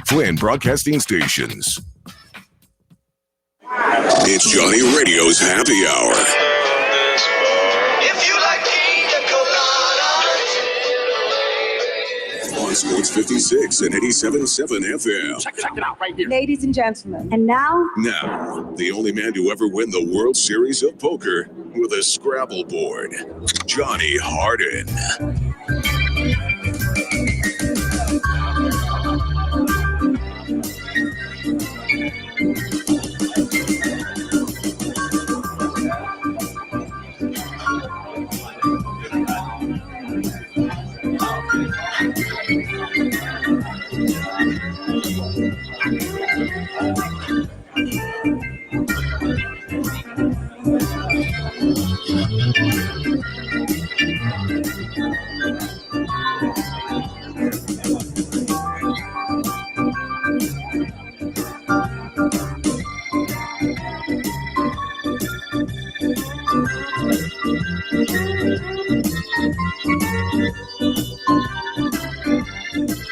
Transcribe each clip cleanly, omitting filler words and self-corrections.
Flynn Broadcasting Stations. It's Johnny Radio's Happy Hour. If you like pina colada. On Sports 56 and 87.7 FM. Check it out right here. Ladies and gentlemen. And now, The only man to ever win the World Series of Poker with a Scrabble board, Johnny Harden.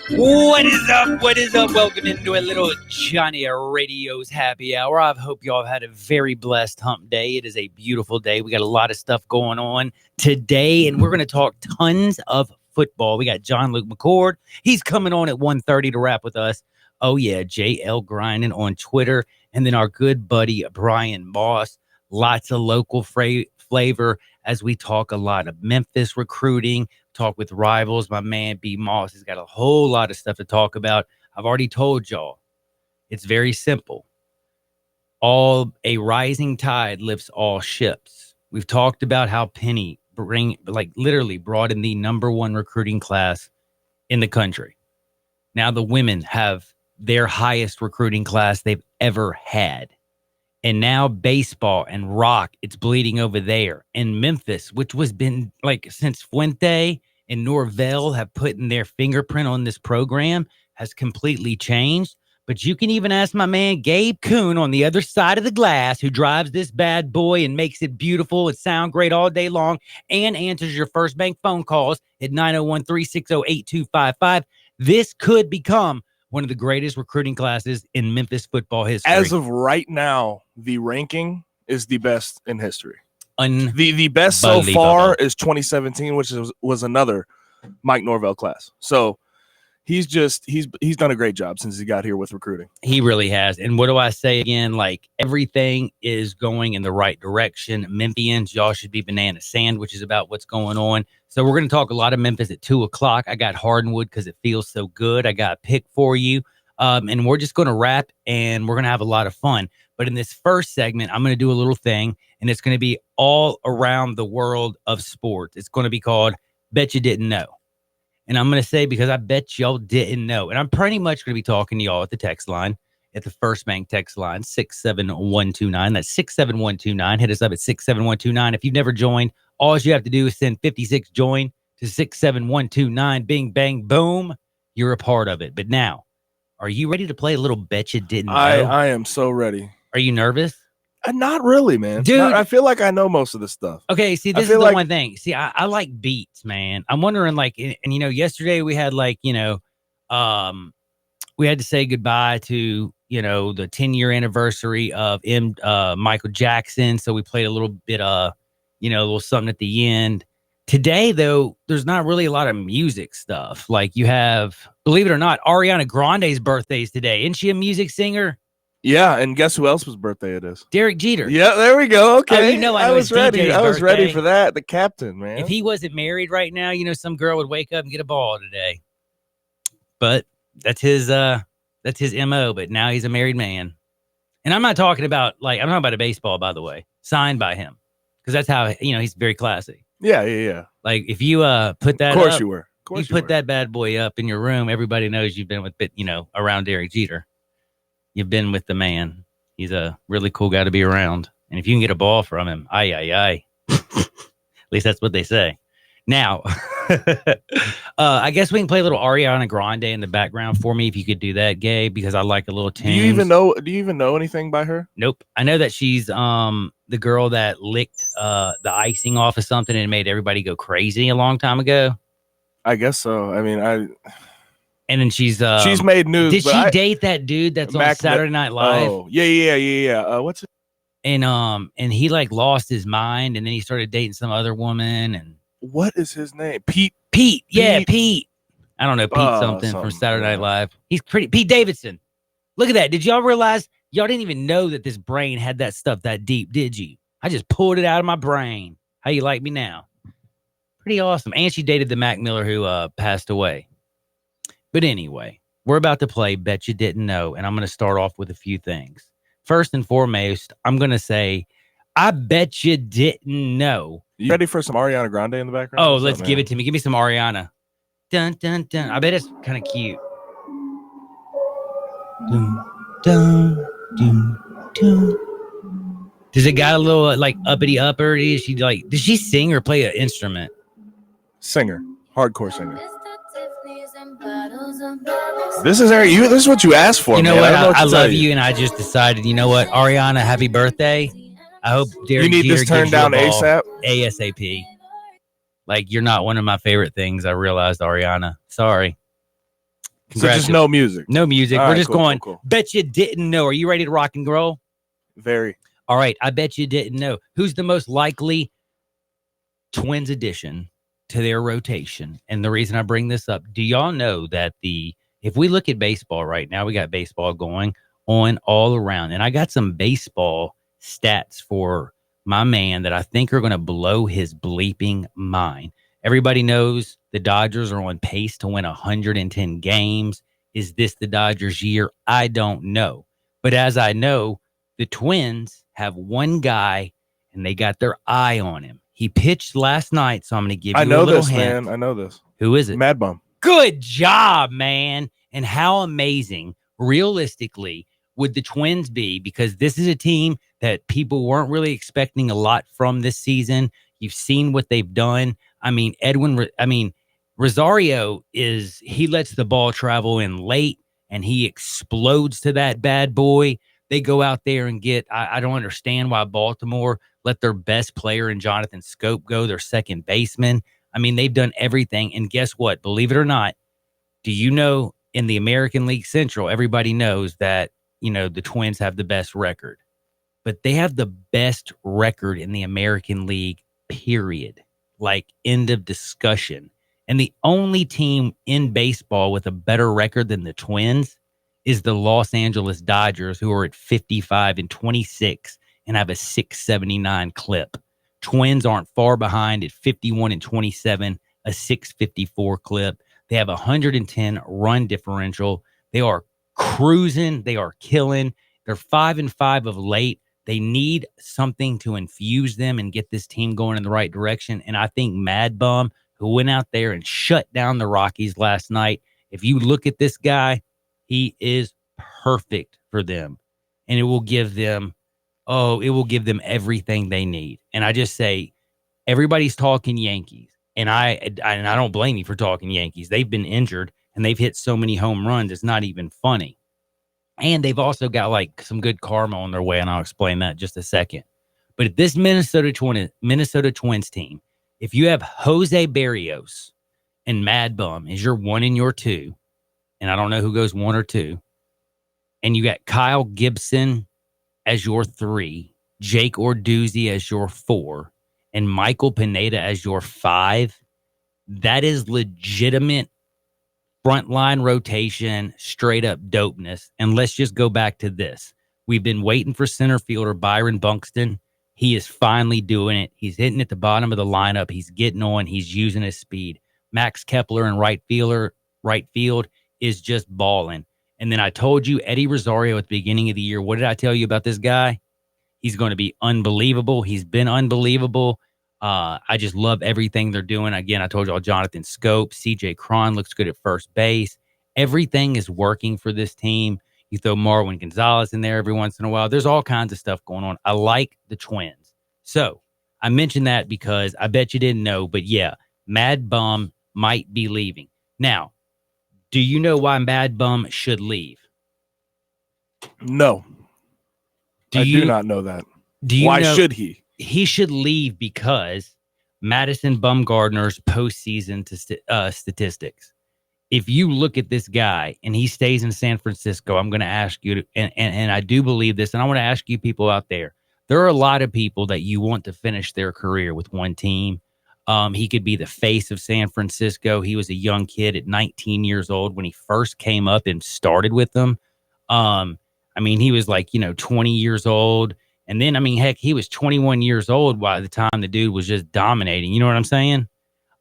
What is up? What is up? Welcome into a little Johnny Radio's Happy Hour. I hope y'all have had a very blessed hump day. It is a beautiful day. We got a lot of stuff going on today, and we're going to talk tons of football. We got John Luke McCord. He's coming on at 1:30 to rap with us. Oh, yeah, JL Grinding on Twitter. And then our good buddy, Brian Moss. Lots of local flavor as we talk a lot of Memphis recruiting, talk with rivals. My man, B. Moss, has got a whole lot of stuff to talk about. I've already told y'all, it's very simple. A rising tide lifts all ships. We've talked about how Penny literally brought in the number one recruiting class in the country. Now the women have their highest recruiting class they've ever had. And now baseball and rock, it's bleeding over there. And Memphis, which was been like since Fuente and Norvell have put in their fingerprint on this program, has completely changed. But you can even ask my man Gabe Kuhn on the other side of the glass, who drives this bad boy and makes it beautiful and sound great all day long and answers your First Bank phone calls at 901-360-8255. This could become one of the greatest recruiting classes in Memphis football history. As of right now, the ranking is the best in history. The best so far is 2017, which was another Mike Norvell class. So he's done a great job since he got here with recruiting. He really has. And what do I say again? Like, everything is going in the right direction. Memphians, y'all should be banana sandwiches about what's going on. So we're going to talk a lot of Memphis at 2:00. I got Hardwood because it feels so good. I got a pick for you. And we're just going to wrap, and we're going to have a lot of fun. But in this first segment, I'm going to do a little thing, and it's going to be all around the world of sports. It's going to be called Bet You Didn't Know. And I'm going to say, because I bet y'all didn't know. And I'm pretty much going to be talking to y'all at the text line, at the First Bank text line, 67129. That's 67129. Hit us up at 67129. If you've never joined, all you have to do is send 56 join to 67129. Bing, bang, boom. You're a part of it. But now, are you ready to play a little Bet You Didn't Know? I am so ready. Are you nervous? Not really, man. Dude. I feel like I know most of this stuff. Okay, see, this is the one thing. See, I like beats, man. I'm wondering, like, and yesterday we had, like, we had to say goodbye to, the 10-year anniversary of Michael Jackson. So we played a little bit, a little something at the end. Today, though, there's not really a lot of music stuff. Like, you have, believe it or not, Ariana Grande's birthday is today. Isn't she a music singer? Yeah, and guess who else's birthday it is? Derek Jeter. Yeah, there we go. Okay. I was ready. DJ's I was birthday. ready for that. The captain, man. If he wasn't married right now, some girl would wake up and get a ball today. But that's his MO, but now he's a married man. And I'm not talking about I'm talking about a baseball, by the way, signed by him. Because that's how, he's very classy. Yeah. Like, if you put that Of course up, you were. Of course you put that bad boy up in your room, everybody knows you've been with, around Derek Jeter. You've been with the man. He's a really cool guy to be around. And if you can get a ball from him, aye. At least that's what they say. Now, I guess we can play a little Ariana Grande in the background for me, if you could do that, Gabe, because I like a little tune. Do you even know anything by her? Nope. I know that she's the girl that licked the icing off of something and made everybody go crazy a long time ago. I guess so. I mean, And then she's made news. Did she date that dude that's on Saturday Night Live? Oh, yeah. What's it? And he like lost his mind, and then he started dating some other woman. And what is his name? Pete. Yeah, Pete. I don't know, Pete something from Saturday Night Live. He's pretty. Pete Davidson. Look at that. Did y'all realize y'all didn't even know that this brain had that stuff that deep? Did you? I just pulled it out of my brain. How you like me now? Pretty awesome. And she dated the Mac Miller who passed away. But anyway, we're about to play Bet You Didn't Know, and I'm going to start off with a few things. First and foremost, I'm going to say, I bet you didn't know. You ready for some Ariana Grande in the background? Oh, let's give it to me. Give me some Ariana. Dun, dun, dun. I bet it's kind of cute. Dun, dun, dun, dun. Does it got a little like uppity upper? Does she sing or play an instrument? Singer. Hardcore singer. This is This is what you asked for. You know what? I love you, and I just decided. You know what, Ariana, happy birthday! I hope Derek you need Jeter this turned down ASAP. Like you're not one of my favorite things. I realized, Ariana. Sorry. So just no music. No music. We're just going. Cool. Bet you didn't know. Are you ready to rock and roll? Very. All right. I bet you didn't know. Who's the most likely Twins addition to their rotation? And the reason I bring this up, do y'all know that if we look at baseball right now, we got baseball going on all around. And I got some baseball stats for my man that I think are going to blow his bleeping mind. Everybody knows the Dodgers are on pace to win 110 games. Is this the Dodgers' year? I don't know. But as I know, the Twins have one guy, and they got their eye on him. He pitched last night, so I'm going to give you a little hint. Man. I know this. Who is it? Mad Bum. Good job, man. And how amazing, realistically, would the Twins be? Because this is a team that people weren't really expecting a lot from this season. You've seen what they've done. I mean, Rosario he lets the ball travel in late, and he explodes to that bad boy. They go out there and I don't understand why Baltimore let their best player in Jonathan Scope go, their second baseman. I mean, they've done everything. And guess what? Believe it or not, do you know in the American League Central, everybody knows that, the Twins have the best record. But they have the best record in the American League, period. Like, end of discussion. And the only team in baseball with a better record than the Twins is the Los Angeles Dodgers, who are at 55-26 and have a 679 clip. Twins aren't far behind at 51-27, a 654 clip. They have a 110 run differential. They are cruising. They are killing. They're 5-5 of late. They need something to infuse them and get this team going in the right direction. And I think Mad Bum, who went out there and shut down the Rockies last night, if you look at this guy, he is perfect for them. And it will give them everything they need. And I just say, everybody's talking Yankees. And I don't blame you for talking Yankees. They've been injured and they've hit so many home runs. It's not even funny. And they've also got like some good karma on their way. And I'll explain that in just a second. But if this Minnesota Twins team, if you have Jose Barrios and Mad Bum as your 1 and your 2, and I don't know who goes 1 or 2, and you got Kyle Gibson as your 3, Jake Odorizzi as your 4, and Michael Pineda as your 5, that is legitimate frontline rotation, straight up dopeness. And let's just go back to this. We've been waiting for center fielder Byron Buxton. He is finally doing it. He's hitting at the bottom of the lineup. He's getting on. He's using his speed. Max Kepler in right field is just balling. And then I told you Eddie Rosario at the beginning of the year. What did I tell you about this guy? He's going to be unbelievable. He's been unbelievable. I just love everything they're doing. Again, I told y'all Jonathan Scope, CJ Cron looks good at first base. Everything is working for this team. You throw Marwin Gonzalez in there every once in a while. There's all kinds of stuff going on. I like the Twins. So I mentioned that because I bet you didn't know, but yeah, Mad Bum might be leaving. Now, do you know why Mad Bum should leave? No. I do not know that. Why should he? He should leave because Madison Bumgarner's postseason statistics. if you look at this guy and he stays in San Francisco, I'm going to ask you, and I do believe this, and I want to ask you people out there. There are a lot of people that you want to finish their career with one team. He could be the face of San Francisco. He was a young kid at 19 years old when he first came up and started with them. I mean, he was like, 20 years old. And then, I mean, heck, he was 21 years old by the time the dude was just dominating. You know what I'm saying?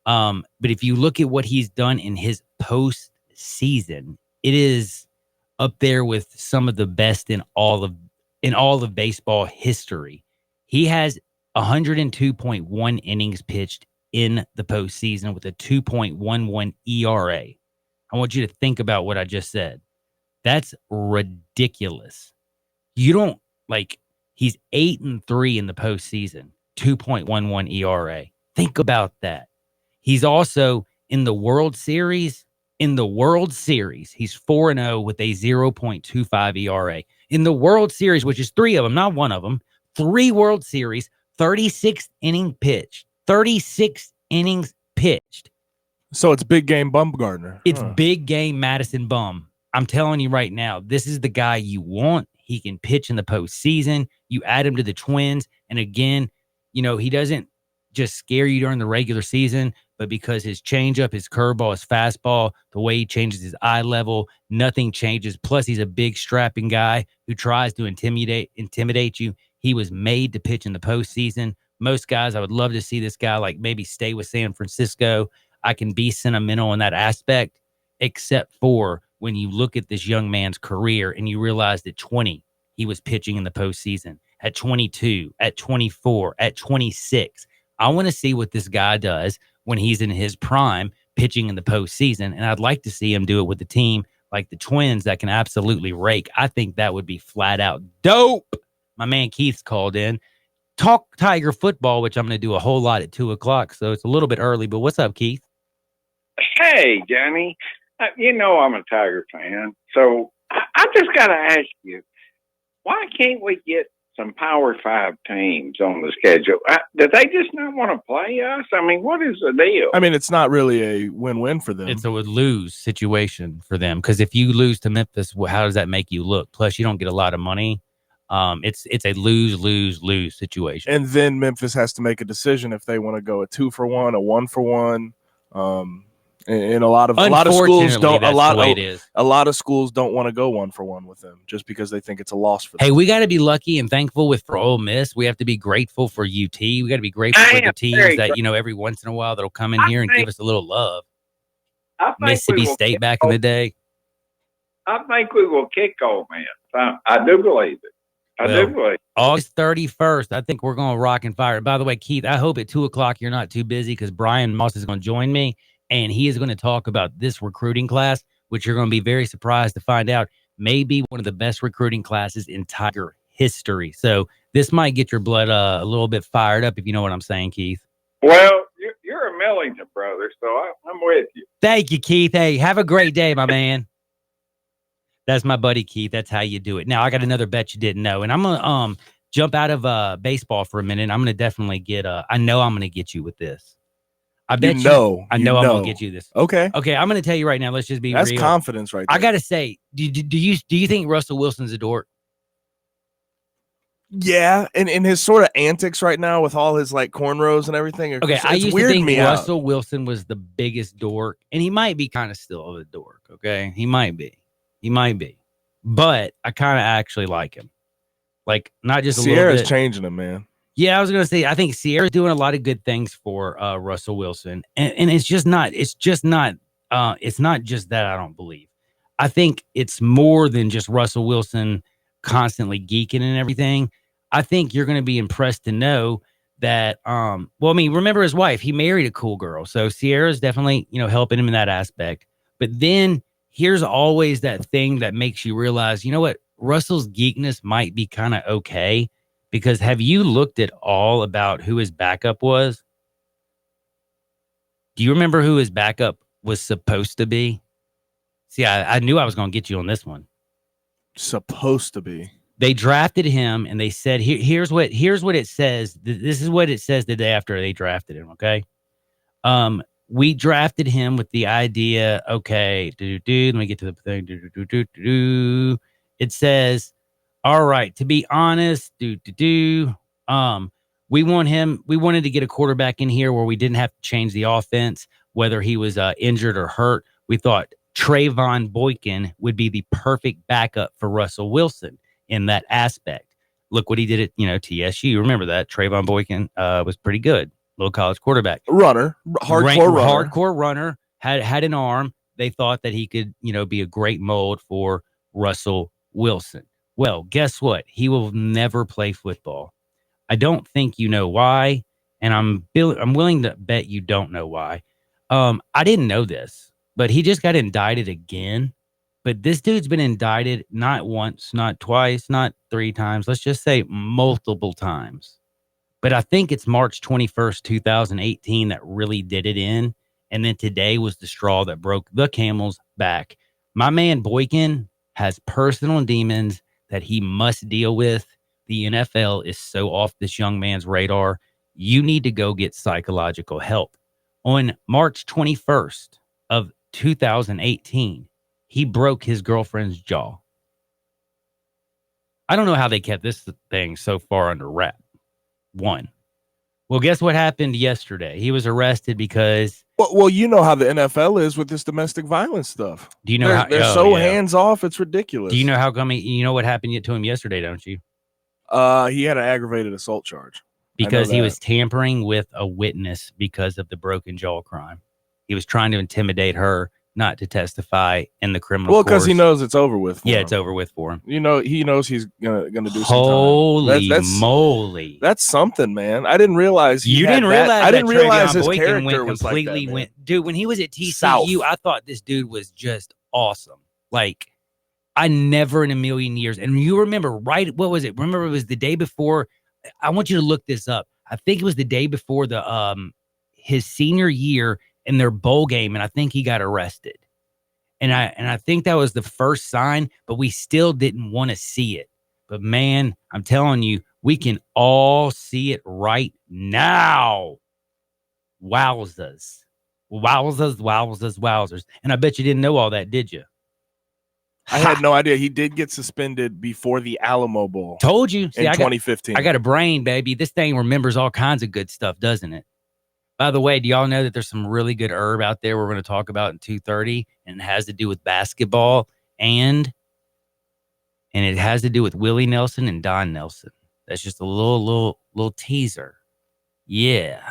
But if you look at what he's done in his postseason, it is up there with some of the best in all of baseball history. He has 102.1 innings pitched in the postseason with a 2.11 ERA. I want you to think about what I just said. That's ridiculous. You don't he's 8-3 in the postseason, 2.11 ERA. Think about that. He's also in the World Series. In the World Series, he's 4-0 with a 0.25 ERA. In the World Series, which is 3 of them, not one of them, 3 World Series, 36 innings pitched. 36 innings pitched. So it's big game Bumgarner. It's big game Madison Bum. I'm telling you right now, this is the guy you want. He can pitch in the postseason. You add him to the Twins. And again, he doesn't just scare you during the regular season, but because his changeup, his curveball, his fastball, the way he changes his eye level, nothing changes. Plus, he's a big, strapping guy who tries to intimidate you. He was made to pitch in the postseason. Most guys, I would love to see this guy maybe stay with San Francisco. I can be sentimental in that aspect, except for when you look at this young man's career and you realize that 20, he was pitching in the postseason. At 22, at 24, at 26. I want to see what this guy does when he's in his prime pitching in the postseason. And I'd like to see him do it with a team like the Twins that can absolutely rake. I think that would be flat out dope. My man Keith's called in. Talk Tiger football, which I'm going to do a whole lot at 2:00. So it's a little bit early, but what's up, Keith? Hey, Johnny. I'm a Tiger fan. So I just got to ask you, why can't we get some Power 5 teams on the schedule? Do they just not want to play us? I mean, what is the deal? I mean, it's not really a win-win for them. It's a lose situation for them because if you lose to Memphis, how does that make you look? Plus, you don't get a lot of money. It's a lose situation. And then Memphis has to make a decision if they want to go a 2-for-1, a 1-for-1. And a lot of schools don't. A lot of schools don't want to go 1-for-1 with them just because they think it's a loss for them. Hey, we got to be lucky and thankful for Ole Miss. We have to be grateful for UT. We got to be grateful for the teams that every once in a while that'll come in here and give us a little love. Mississippi State back in the day. I think we will kick Ole Miss. I do believe it. I do believe it. August 31st, I think we're going to rock and fire. By the way, Keith, I hope at 2:00 you're not too busy because Brian Moss is going to join me. And he is going to talk about this recruiting class, which you're going to be very surprised to find out may be one of the best recruiting classes in Tiger history. So this might get your blood a little bit fired up, if you know what I'm saying, Keith. Well, you're a Millington brother, so I'm with you. Thank you, Keith. Hey, have a great day, my man. That's my buddy, Keith. That's how you do it. Now, I got another bet you didn't know. And I'm going to jump out of baseball for a minute. I'm going to definitely I know I'm going to get you with this. I bet I'm gonna get you this. Okay, I'm gonna tell you right now. Let's just be real. That's confidence, right there. I gotta say, do you think Russell Wilson's a dork? Yeah, and his sort of antics right now with all his cornrows and everything. Okay, I used to think Russell Wilson was the biggest dork, and he might be kind of still a dork. Okay, he might be, but I kind of actually like him. Not just Sierra's changing him, man. Yeah, I was going to say, I think Sierra's doing a lot of good things for Russell Wilson. And it's not just that I don't believe. I think it's more than just Russell Wilson constantly geeking and everything. I think you're going to be impressed to know that, remember his wife, he married a cool girl. So Sierra's definitely, helping him in that aspect. But then here's always that thing that makes you realize, you know what? Russell's geekness might be kind of okay. Because have you looked at all about who his backup was? Do you remember who his backup was supposed to be? See, I knew I was going to get you on this one. Supposed to be. They drafted him, and they said, "Here's what it says. This is what it says the day after they drafted him." Okay, we drafted him with the idea, okay, let me get to the thing. It says, all right, to be honest, we wanted to get a quarterback in here where we didn't have to change the offense, whether he was injured or hurt. We thought Trayvon Boykin would be the perfect backup for Russell Wilson in that aspect. Look what he did at, TSU. Remember that Trayvon Boykin was pretty good. Little college quarterback. Hardcore runner, had an arm. They thought that he could, be a great mold for Russell Wilson. Well, guess what? He will never play football. I don't think you know why, and I'm willing to bet you don't know why. I didn't know this, but he just got indicted again. But this dude's been indicted not once, not twice, not 3 times. Let's just say multiple times. But I think it's March 21st, 2018 that really did it in. And then today was the straw that broke the camel's back. My man Boykin has personal demons that he must deal with. The NFL is so off this young man's radar. You need to go get psychological help. On March 21st of 2018, he broke his girlfriend's jaw. I don't know how they kept this thing so far under wrap. Well, guess what happened yesterday? He was arrested because... Well, you know how the NFL is with this domestic violence stuff. Do you know they're so hands off? It's ridiculous. Do you know how come? You know what happened to him yesterday, don't you? He had an aggravated assault charge because he was tampering with a witness because of the broken jaw crime. He was trying to intimidate her not to testify in the criminal. Well, because he knows it's over with. Yeah, it's over with for him. He knows he's gonna do some time. Holy moly! That's something, man. I didn't realize. I didn't realize his Boykin character was completely like that, dude. When he was at TCU, South. I thought this dude was just awesome. Like, I never in a million years. And you remember, right? What was it? Remember, it was the day before. I want you to look this up. I think it was the day before his senior year in their bowl game, and I think he got arrested. And I think that was the first sign, but we still didn't want to see it. But man, I'm telling you, we can all see it right now. Wowzers. And I bet you didn't know all that, did you? I had no idea. He did get suspended before the Alamo Bowl. Told you. See, in 2015. I got a brain, baby. This thing remembers all kinds of good stuff, doesn't it? By the way, do y'all know that there's some really good herb out there we're going to talk about in 2:30, and it has to do with basketball and it has to do with Willie Nelson and Don Nelson. That's just a little teaser. Yeah.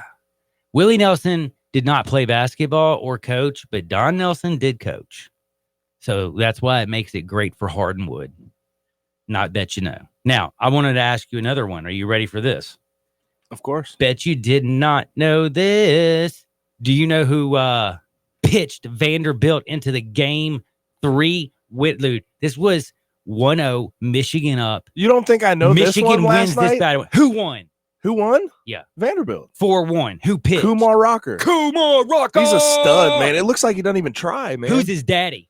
Willie Nelson did not play basketball or coach, but Don Nelson did coach. So that's why it makes it great for Hardwood. Not that you know. Now, I wanted to ask you another one. Are you ready for this? Of course. Bet you did not know this. Do you know who pitched Vanderbilt into the game 3 with this was 1-0, Michigan up. You don't think I know Michigan this one wins last night? this battle. Who won? Who won? Yeah. Vanderbilt. 4-1. Who pitched? Kumar Rocker. Kumar Rocker. He's a stud, man. It looks like he doesn't even try, man. Who's his daddy?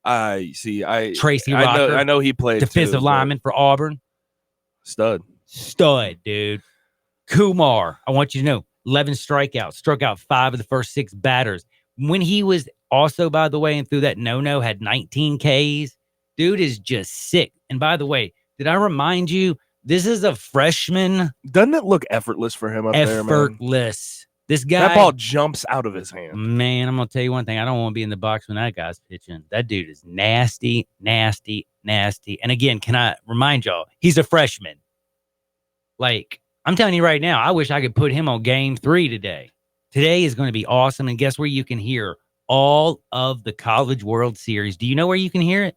Tracy Rocker. I know he played defensive lineman for Auburn. Stud, dude. Kumar, I want you to know, 11 strikeouts, struck out 5 of the first 6 batters. When he was also, by the way, and through that no-no, had 19 Ks. Dude is just sick. And by the way, did I remind you, this is a freshman. Doesn't it look effortless for him up there, man? Effortless. This guy. That ball jumps out of his hand. Man, I'm going to tell you one thing. I don't want to be in the box when that guy's pitching. That dude is nasty. And again, can I remind y'all, he's a freshman. Like, I'm telling you right now, I wish I could put him on game 3 today. Today is going to be awesome. And guess where you can hear all of the College World Series? Do you know where you can hear it?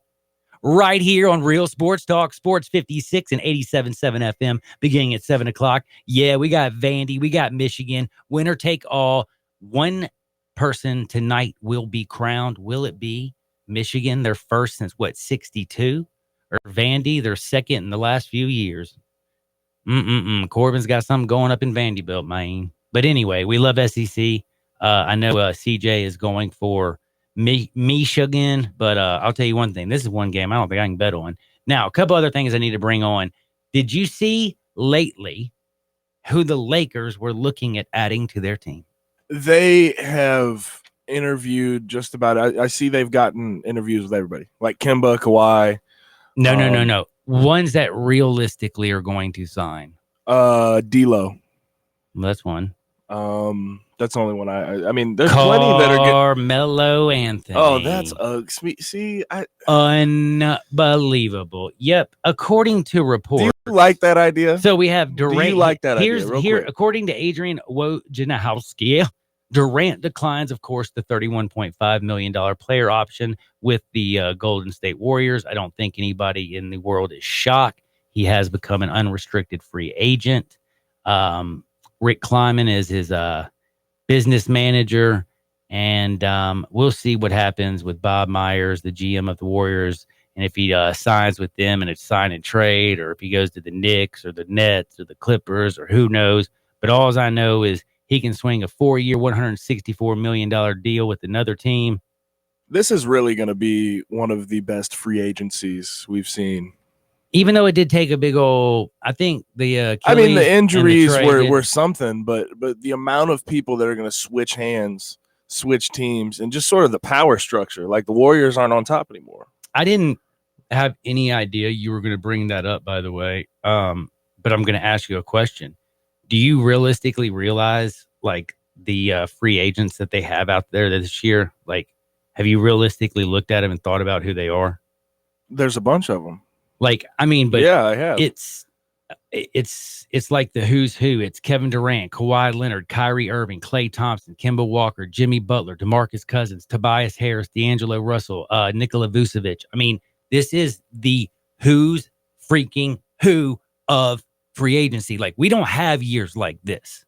Right here on Real Sports Talk, Sports 56 and 87.7 FM, beginning at 7 o'clock. Yeah, we got Vandy. We got Michigan. Winner take all. One person tonight will be crowned. Will it be Michigan, their first since, 62? Or Vandy, their second in the last few years? Corbin's got something going up in Vanderbilt, man. But anyway, we love SEC. I know CJ is going for Michigan, but I'll tell you one thing. This is one game I don't think I can bet on. Now, a couple other things I need to bring on. Did you see lately who the Lakers were looking at adding to their team? They have interviewed just about. I see they've gotten interviews with everybody, like Kemba, Kawhi. No. Ones that realistically are going to sign. D'Lo. That's one. That's the only one I mean, there's plenty that are Carmelo Anthony. Oh, that's see, unbelievable. Yep. According to reports. Do you like that idea? So we have Durant. Do you like that idea? Quick. According to Adrian Wojnarowski, Durant declines, of course, the $31.5 million player option with the Golden State Warriors. I don't think anybody in the world is shocked. He has become an unrestricted free agent. Rick Kleiman is his business manager, and we'll see what happens with Bob Myers, the GM of the Warriors, and if he signs with them and it's sign and trade, or if he goes to the Knicks or the Nets or the Clippers or who knows. But all I know is he can swing a 4-year, $164 million deal with another team. This is really going to be one of the best free agencies we've seen. Even though it did take a big old, I think the the injuries were something, but the amount of people that are going to switch hands, switch teams, and just sort of the power structure, like the Warriors aren't on top anymore. I didn't have any idea you were going to bring that up, by the way. But I'm going to ask you a question. Do you realistically realize, like, the free agents that they have out there this year? Like, have you realistically looked at them and thought about who they are? There's a bunch of them. Like, I mean, but yeah, I have. It's like the who's who. It's Kevin Durant, Kawhi Leonard, Kyrie Irving, Klay Thompson, Kemba Walker, Jimmy Butler, DeMarcus Cousins, Tobias Harris, D'Angelo Russell, Nikola Vucevic. I mean, this is the who's freaking who of free agency. Like, we don't have years like this.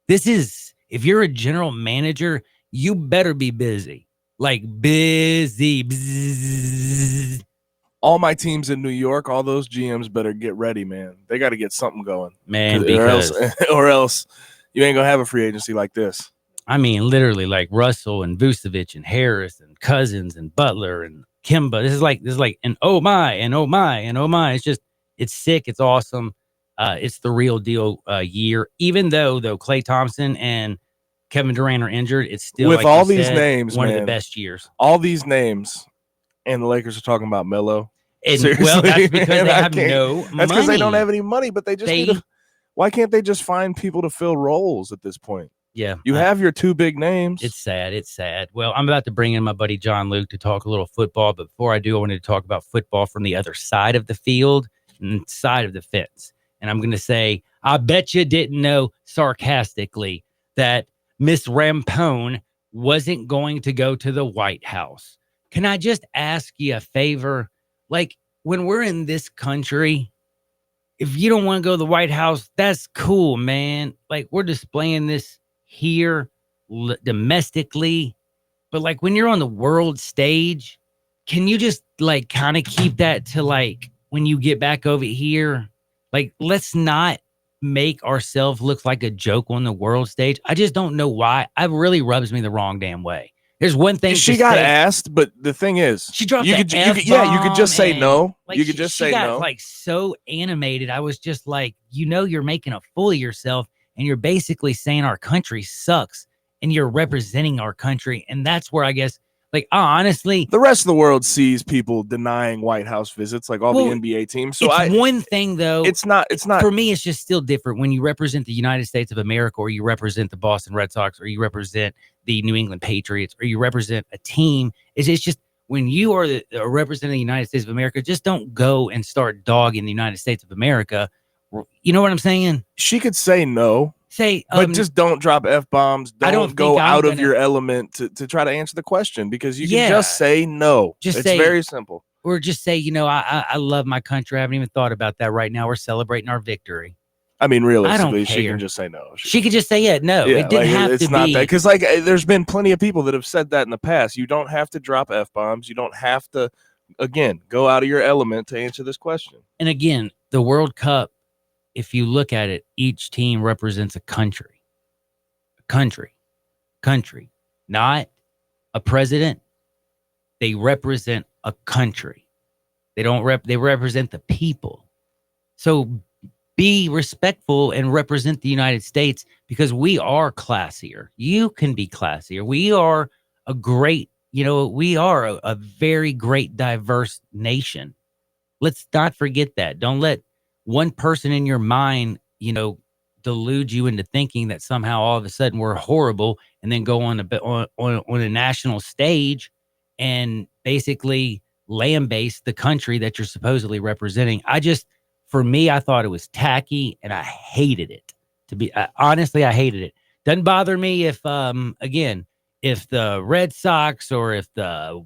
This is, if you're a general manager, you better be busy. Like, busy. Bzzz. All my teams in New York, all those GMs better get ready, man. They got to get something going, man, or else you ain't gonna have a free agency like this. I mean, literally, like Russell and Vucevic and Harris and Cousins and Butler and Kemba. This is like an oh my. It's sick. It's awesome. It's the real deal year. Even though Klay Thompson and Kevin Durant are injured, it's still, with like all these names, one man, of the best years. All these names. And the Lakers are talking about Melo. Well, that's because they have no money. That's because they don't have any money, but they just need to, why can't they just find people to fill roles at this point? Yeah. You have your two big names. It's sad. Well, I'm about to bring in my buddy John Luke to talk a little football. But before I do, I wanted to talk about football from the other side of the field and side of the fence. And I'm going to say, I bet you didn't know, sarcastically, that Miss Rampone wasn't going to go to the White House. Can I just ask you a favor? Like, when we're in this country, if you don't want to go to the White House, that's cool, man. Like, we're displaying this here domestically. But, like, when you're on the world stage, can you just, like, kind of keep that to, like, when you get back over here? Like, let's not make ourselves look like a joke on the world stage. I just don't know why. It really rubs me the wrong damn way. There's one thing she got asked, but the thing is, she dropped you could just say no. Like, you could just say no. Like, so animated. I was just like, you're making a fool of yourself, and you're basically saying our country sucks, and you're representing our country, and that's where I guess, like, honestly, the rest of the world sees people denying White House visits, like all the NBA teams. So it's one thing, though. It's not for me. It's just still different when you represent the United States of America, or you represent the Boston Red Sox, or you represent the New England Patriots, or you represent a team. It's just when you are representing the United States of America, just don't go and start dogging the United States of America. You know what I'm saying? She could say no. But just don't drop F-bombs. Don't go out of your element to try to answer the question, because you can just say no. It's very simple. Or just say, I love my country. I haven't even thought about that right now. We're celebrating our victory. I mean, realistically, she can just say no. She could just say, no. It didn't have to be. It's not that. Because, like, there's been plenty of people that have said that in the past. You don't have to drop F-bombs. You don't have to, again, go out of your element to answer this question. And again, the World Cup, if you look at it, each team represents a country. Not a president. They represent a country. They represent the people. So be respectful and represent the United States because we are classier. You can be classier. We are a great, we are a very great, diverse nation. Let's not forget that. Don't let one person in your mind, delude you into thinking that somehow all of a sudden we're horrible and then go on a national stage and basically lambaste the country that you're supposedly representing. For me, I thought it was tacky and I hated it. Honestly, I hated it. Doesn't bother me if the Red Sox or if the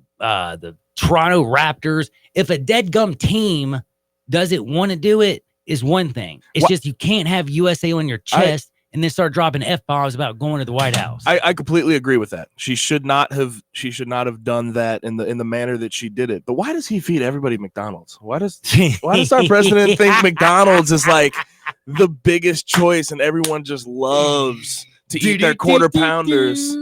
Toronto Raptors, if a deadgum team doesn't want to do it, is one thing. It's just you can't have USA on your chest and then start dropping F-bombs about going to the White House. I completely agree with that. She should not have done that in the manner that she did it. But why does he feed everybody McDonald's? Why does our president think McDonald's is like the biggest choice and everyone just loves to eat their quarter pounders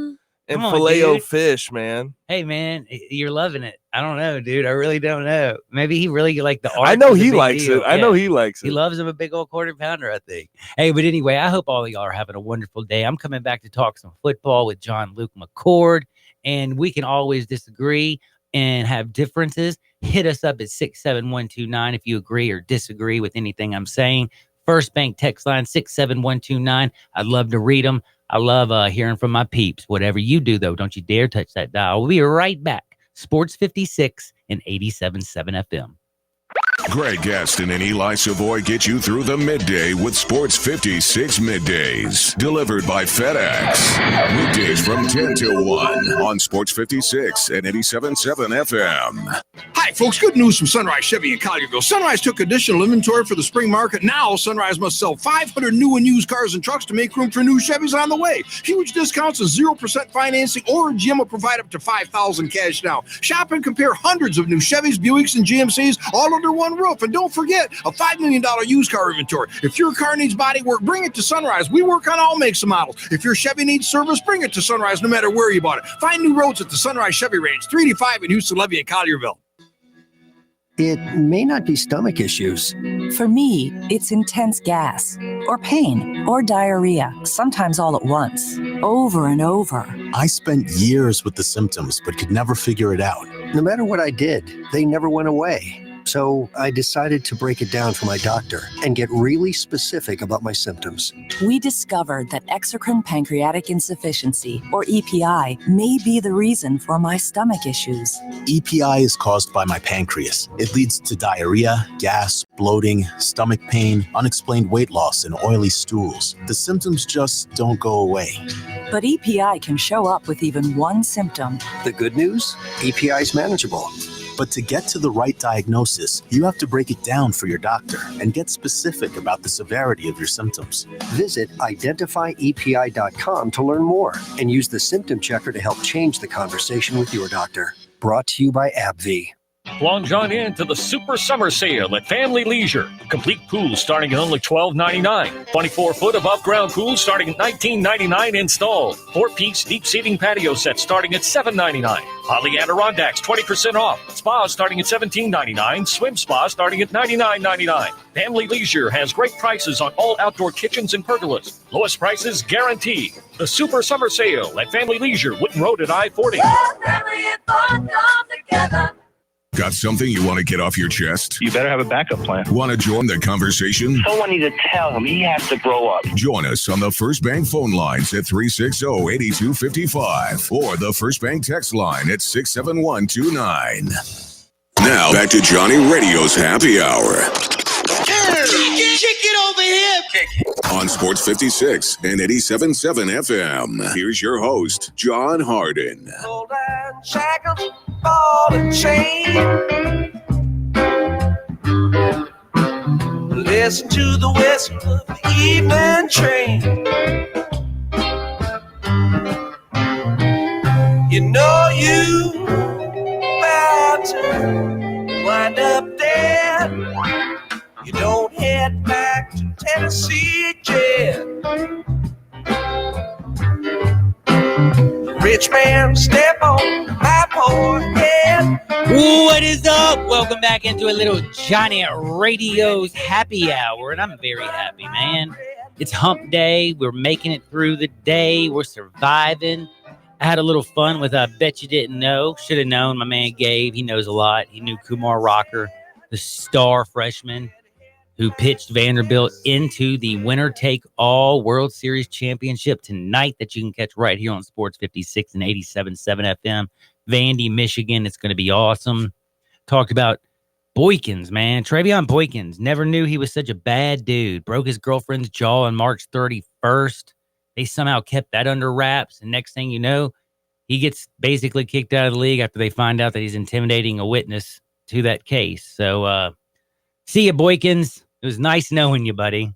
and Filet-O-Fish, man? Hey, man, you're loving it. I don't know, dude. I really don't know. Maybe he really like the art. I know he likes it. I know he likes it. He loves him a big old quarter pounder, I think. Hey, but anyway, I hope all of y'all are having a wonderful day. I'm coming back to talk some football with John Luke McCord, and we can always disagree and have differences. Hit us up at 67129 if you agree or disagree with anything I'm saying. First Bank text line 67129. I'd love to read them. I love hearing from my peeps. Whatever you do, though, don't you dare touch that dial. We'll be right back. Sports 56 and 87.7 FM. Greg Gaston and Eli Savoy get you through the midday with Sports 56 Middays. Delivered by FedEx. Weekdays from 10 to 1 on Sports 56 and 87.7 FM. Hi, folks. Good news from Sunrise Chevy in Collierville. Sunrise took additional inventory for the spring market. Now, Sunrise must sell 500 new and used cars and trucks to make room for new Chevys on the way. Huge discounts and 0% financing, or GM will provide up to $5,000 cash now. Shop and compare hundreds of new Chevys, Buicks, and GMCs all under one roof. And don't forget, a $5 million used car inventory. If your car needs body work, bring it to Sunrise. We work on all makes and models. If your Chevy needs service, bring it to Sunrise no matter where you bought it. Find new roads at the Sunrise Chevy Range, 385 in Houston, Levy, and Collierville. It may not be stomach issues. For me, it's intense gas, or pain, or diarrhea, sometimes all at once, over and over. I spent years with the symptoms, but could never figure it out. No matter what I did, they never went away. So I decided to break it down for my doctor and get really specific about my symptoms. We discovered that exocrine pancreatic insufficiency, or EPI, may be the reason for my stomach issues. EPI is caused by my pancreas. It leads to diarrhea, gas, bloating, stomach pain, unexplained weight loss, and oily stools. The symptoms just don't go away. But EPI can show up with even one symptom. The good news? EPI is manageable. But to get to the right diagnosis, you have to break it down for your doctor and get specific about the severity of your symptoms. Visit identifyepi.com to learn more and use the symptom checker to help change the conversation with your doctor. Brought to you by AbbVie. Plunge on into the Super Summer Sale at Family Leisure. Complete pool starting at only $12.99. 24-foot above-ground pool starting at $19.99 installed. 4-piece deep seating patio set starting at $7.99. Holly Adirondacks 20% off. Spa starting at $17.99. Swim spa starting at $99.99. Family Leisure has great prices on all outdoor kitchens and pergolas. Lowest prices guaranteed. The Super Summer Sale at Family Leisure, Witten Road at I-40. Got something you want to get off your chest? You better have a backup plan. Want to join the conversation? Someone needs to tell him he has to grow up. Join us on the First Bank phone lines at 360-8255 or the First Bank text line at 67129. Now, back to Johnny Radio's Happy Hour. Kick it over here. On Sports 56 and 87.7 FM. Here's your host, John Harden. Gold and shackles, ball and chain. Listen to the whistle of the evening train. You know you about to wind up dead. You don't head back to Tennessee, Jet. Rich man, step on my forehead. What is up? Welcome back into a little Johnny Radio's happy hour, and I'm very happy, man. It's hump day. We're making it through the day. We're surviving. I had a little fun with I Bet You Didn't Know. Should have known. My man Gabe, he knows a lot. He knew Kumar Rocker, the star freshman who pitched Vanderbilt into the winner-take-all World Series championship tonight that you can catch right here on Sports 56 and 87.7 FM. Vandy, Michigan. It's going to be awesome. Talked about Boykins, man. Travion Boykins. Never knew he was such a bad dude. Broke his girlfriend's jaw on March 31st. They somehow kept that under wraps. And next thing you know, he gets basically kicked out of the league after they find out that he's intimidating a witness to that case. So, see you, Boykins. It was nice knowing you, buddy.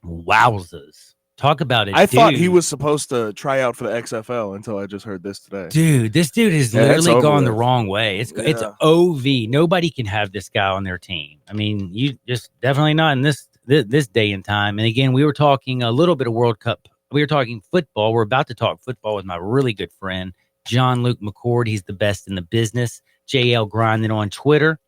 Wowzers. Talk about it. I thought he was supposed to try out for the XFL until I just heard this today. Dude, this dude has literally gone the wrong way. It's OV. Nobody can have this guy on their team. I mean, you just definitely not in this day and time. And again, we were talking a little bit of World Cup. We were talking football. We're about to talk football with my really good friend, John Luke McCord. He's the best in the business. JL Grinding on Twitter.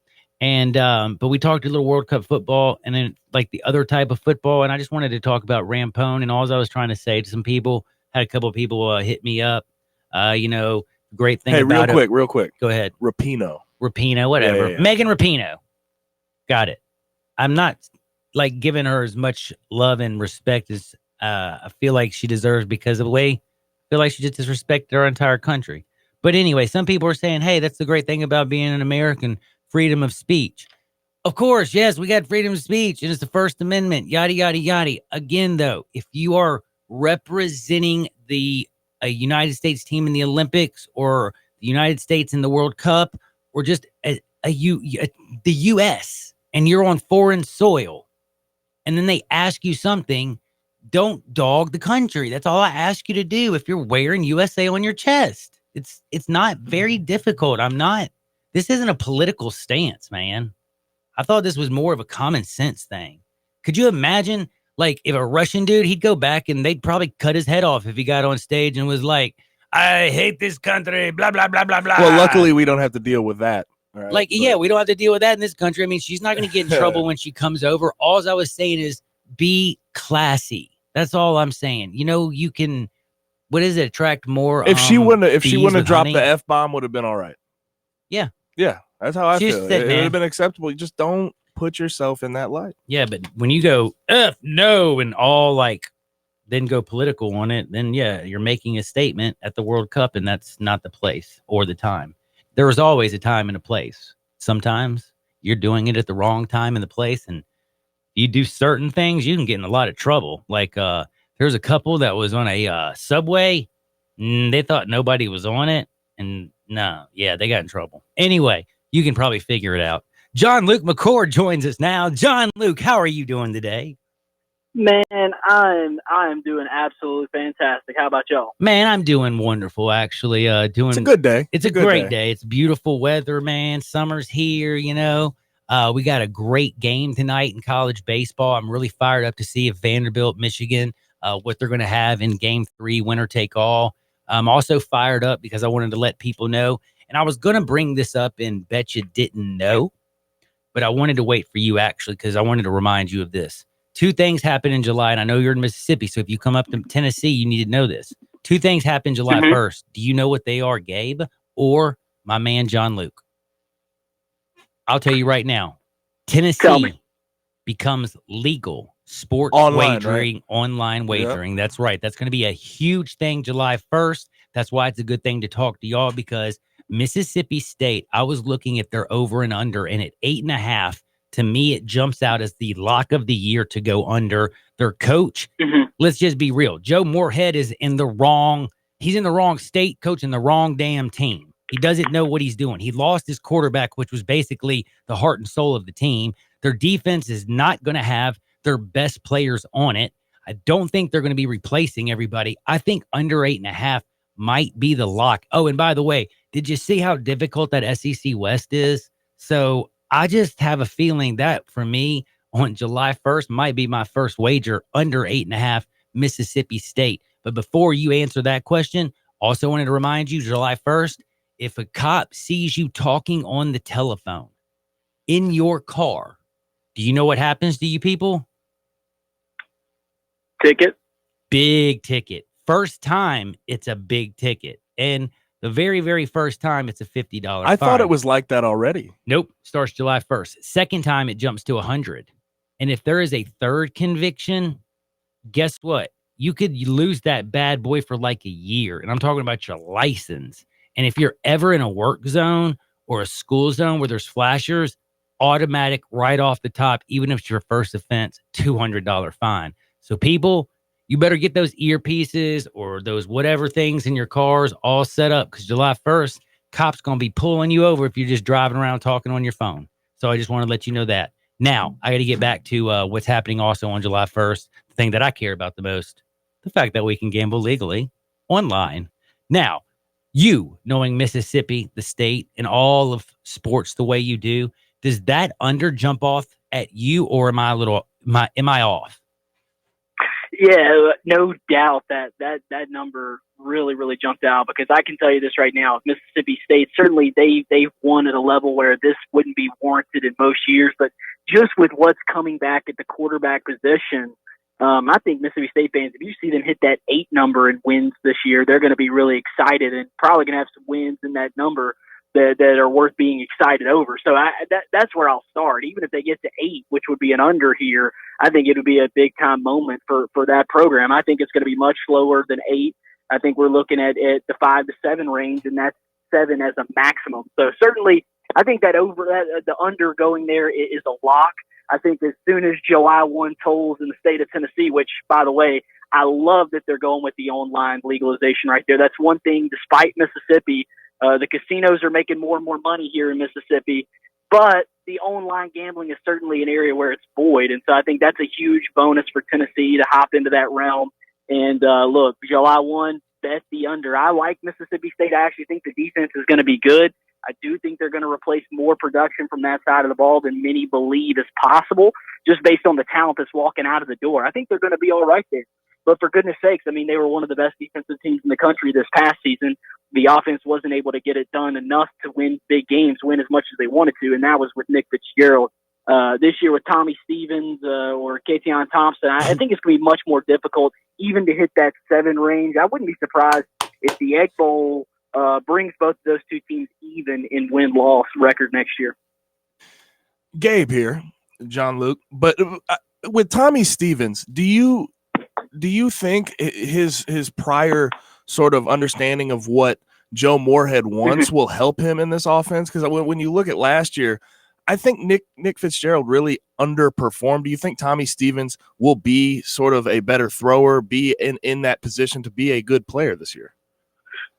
And but we talked a little World Cup football and then like the other type of football. And I just wanted to talk about Rampone. And all I was trying to say to some people, had a couple of people hit me up. Great thing about it. Real quick. Go ahead. Rapinoe, whatever. Yeah. Megan Rapinoe. Got it. I'm not like giving her as much love and respect as I feel like she deserves because of the way I feel like she just disrespected our entire country. But anyway, some people are saying, hey, that's the great thing about being an American. Freedom of speech. Of course, yes, we got freedom of speech, and it's the First Amendment, yada, yada, yada. Again, though, if you are representing the United States team in the Olympics or the United States in the World Cup or just the U.S., and you're on foreign soil, and then they ask you something, don't dog the country. That's all I ask you to do if you're wearing USA on your chest. It's not very difficult. This isn't a political stance, man. I thought this was more of a common sense thing. Could you imagine, like, if a Russian dude, he'd go back and they'd probably cut his head off if he got on stage and was like, I hate this country, blah, blah, blah, blah, blah. Well, luckily, we don't have to deal with that. Right? We don't have to deal with that in this country. I mean, she's not going to get in trouble when she comes over. All I was saying is be classy. That's all I'm saying. You can, what is it, attract more. If she wouldn't have dropped the F-bomb, would have been all right. Yeah. Yeah, that's how I feel. It would have been acceptable. You just don't put yourself in that light. Yeah, but when you go, no, and all then go political on it, then yeah, you're making a statement at the World Cup, and that's not the place or the time. There is always a time and a place. Sometimes you're doing it at the wrong time and the place, and you do certain things, you can get in a lot of trouble. Like there's a couple that was on a subway, and they thought nobody was on it, and they got in trouble. Anyway, you can probably figure it out. John Luke McCord joins us now. John Luke, how are you doing today? Man, I'm doing absolutely fantastic. How about y'all? Man, I'm doing wonderful, actually. It's a good day. It's a great day. It's beautiful weather, man. Summer's here, We got a great game tonight in college baseball. I'm really fired up to see if Vanderbilt, Michigan, what they're going to have in Game 3, winner take all. I'm also fired up because I wanted to let people know, and I was going to bring this up and Bet You Didn't Know, but I wanted to wait for you, actually, because I wanted to remind you of this. 2 things happened in July, and I know you're in Mississippi, so if you come up to Tennessee, you need to know this. 2 things happened July 1st. Do you know what they are, Gabe, or my man John Luke? I'll tell you right now. Tennessee becomes legal sports wagering, online wagering. Yep. That's right. That's going to be a huge thing July 1st. That's why it's a good thing to talk to y'all, because Mississippi State, I was looking at their over and under, and at 8.5, to me, it jumps out as the lock of the year to go under. Their coach, let's just be real. Joe Moorhead is in the wrong state, coaching the wrong damn team. He doesn't know what he's doing. He lost his quarterback, which was basically the heart and soul of the team. Their defense is not going to have their best players on it. I don't think they're going to be replacing everybody. I think under 8.5 might be the lock. Oh, and by the way, did you see how difficult that SEC West is? So I just have a feeling that for me on July 1st might be my first wager under 8.5 Mississippi State. But before you answer that question, also wanted to remind you, July 1st, if a cop sees you talking on the telephone in your car, do you know what happens to you people? Ticket. Big ticket. First time, it's a big ticket. And the very, very first time, it's a $50 fine. I thought it was like that already. Nope. Starts July 1st. Second time, it jumps to $100. And if there is a third conviction, guess what? You could lose that bad boy for like a year. And I'm talking about your license. And if you're ever in a work zone or a school zone where there's flashers, automatic right off the top, even if it's your first offense, $200 fine. So people, you better get those earpieces or those whatever things in your cars all set up, because July 1st, cops going to be pulling you over if you're just driving around talking on your phone. So I just want to let you know that. Now, I got to get back to what's happening also on July 1st, the thing that I care about the most, the fact that we can gamble legally online. Now, you knowing Mississippi, the state, and all of sports the way you do, does that under jump off at you, or am I off? Yeah, no doubt that number really, really jumped out, because I can tell you this right now. Mississippi State, certainly they've won at a level where this wouldn't be warranted in most years, but just with what's coming back at the quarterback position, I think Mississippi State fans, if you see them hit that 8 number in wins this year, they're going to be really excited and probably going to have some wins in that number that are worth being excited over. So that's where I'll start. Even if they get to 8, which would be an under here, I think it would be a big time moment for that program. I think it's going to be much lower than 8. I think we're looking at the 5 to 7 range, and that's 7 as a maximum. So certainly, I think that the under going there is a lock. I think as soon as July 1 tolls in the state of Tennessee, which, by the way, I love that they're going with the online legalization right there. That's one thing, despite Mississippi, the casinos are making more and more money here in Mississippi, but the online gambling is certainly an area where it's void. And so I think that's a huge bonus for Tennessee to hop into that realm. And look, July 1, bet the under. I like Mississippi State. I actually think the defense is going to be good. I do think they're going to replace more production from that side of the ball than many believe is possible, just based on the talent that's walking out of the door. I think they're going to be all right there. But for goodness sakes, I mean, they were one of the best defensive teams in the country this past season. The offense wasn't able to get it done enough to win big games, win as much as they wanted to, and that was with Nick Fitzgerald. This year with Tommy Stevens or Keion Thompson, I think it's going to be much more difficult even to hit that 7 range. I wouldn't be surprised if the Egg Bowl brings both of those two teams even in win-loss record next year. Gabe here, John Luke. But with Tommy Stevens, do you think his prior sort of understanding of what Joe Moorhead wants will help him in this offense? Because when you look at last year, I think Nick Fitzgerald really underperformed. Do you think Tommy Stevens will be sort of a better thrower, be in that position to be a good player this year?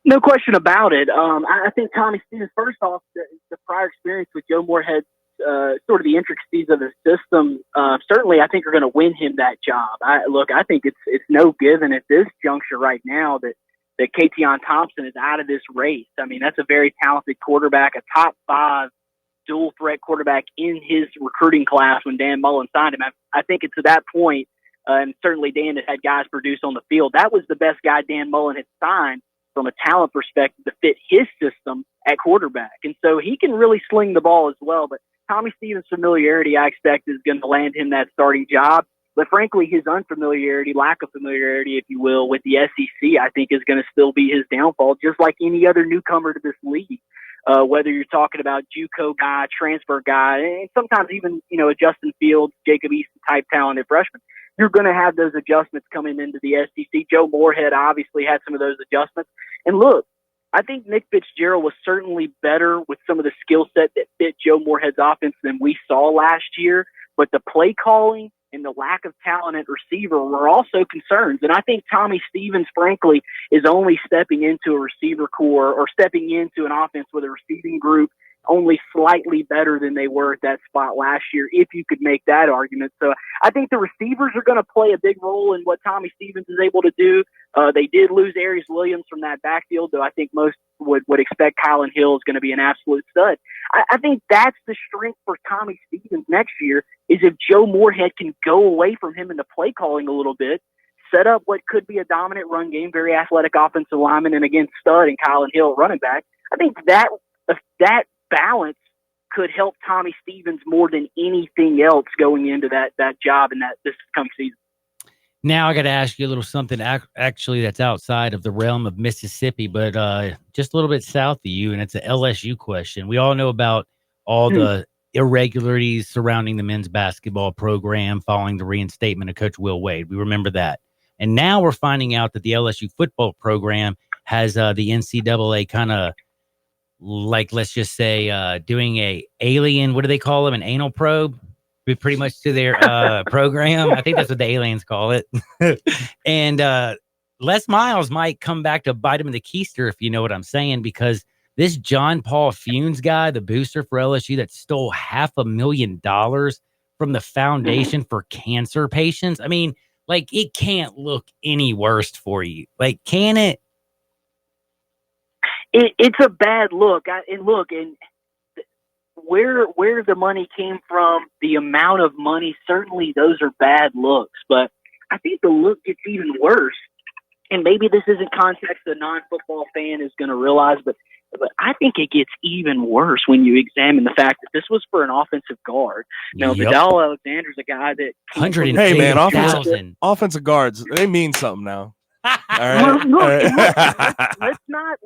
No question about it. I think Tommy Stevens, first off, the prior experience with Joe Moorhead, sort of the intricacies of the system, certainly I think are going to win him that job. I think it's no given at this juncture right now that Keion Thompson is out of this race. I mean, that's a very talented quarterback, a top 5 dual threat quarterback in his recruiting class when Dan Mullen signed him. I think it's to that point, and certainly Dan has had guys produce on the field. That was the best guy Dan Mullen had signed from a talent perspective to fit his system at quarterback. And so he can really sling the ball as well. But Tommy Stevens' familiarity, I expect, is going to land him that starting job. But frankly, his unfamiliarity, lack of familiarity, if you will, with the SEC, I think is going to still be his downfall, just like any other newcomer to this league. Whether you're talking about JUCO guy, transfer guy, and sometimes even, a Justin Fields, Jacob Eason type talented freshman, you're going to have those adjustments coming into the SEC. Joe Moorhead obviously had some of those adjustments. And look, I think Nick Fitzgerald was certainly better with some of the skill set that fit Joe Moorhead's offense than we saw last year. But the play calling and the lack of talent at receiver were also concerns. And I think Tommy Stevens, frankly, is only stepping into a receiver core or stepping into an offense with a receiving group only slightly better than they were at that spot last year, if you could make that argument. So I think the receivers are going to play a big role in what Tommy Stevens is able to do. They did lose Arius Williams from that backfield, though I think most would expect Kylan Hill is going to be an absolute stud. I think that's the strength for Tommy Stevens next year, is if Joe Moorhead can go away from him in the play calling a little bit, set up what could be a dominant run game, very athletic offensive lineman, and again, stud and Colin Hill running back. I think that balance could help Tommy Stevens more than anything else going into that job in this coming season. Now I got to ask you a little something actually that's outside of the realm of Mississippi, but just a little bit south of you, and it's an LSU question. We all know about all the irregularities surrounding the men's basketball program following the reinstatement of Coach Will Wade. We remember that. And now we're finding out that the LSU football program has the NCAA kind of, like, let's just say, doing a alien, what do they call them? An anal probe, pretty much to their program. I think that's what the aliens call it. And Les Miles might come back to bite him in the keister, if you know what I'm saying, because this John Paul Funes guy, the booster for LSU that stole $500,000 from the Foundation for Cancer Patients. I mean, like, it can't look any worse for you. Like, can it? It's a bad look. And where the money came from, the amount of money, certainly those are bad looks. But I think the look gets even worse. And maybe this isn't context a non-football fan is going to realize, but I think it gets even worse when you examine the fact that this was for an offensive guard. Now, Vidal Alexander's a guy that... Hey, man, offensive guards, they mean something now. All right. Let's not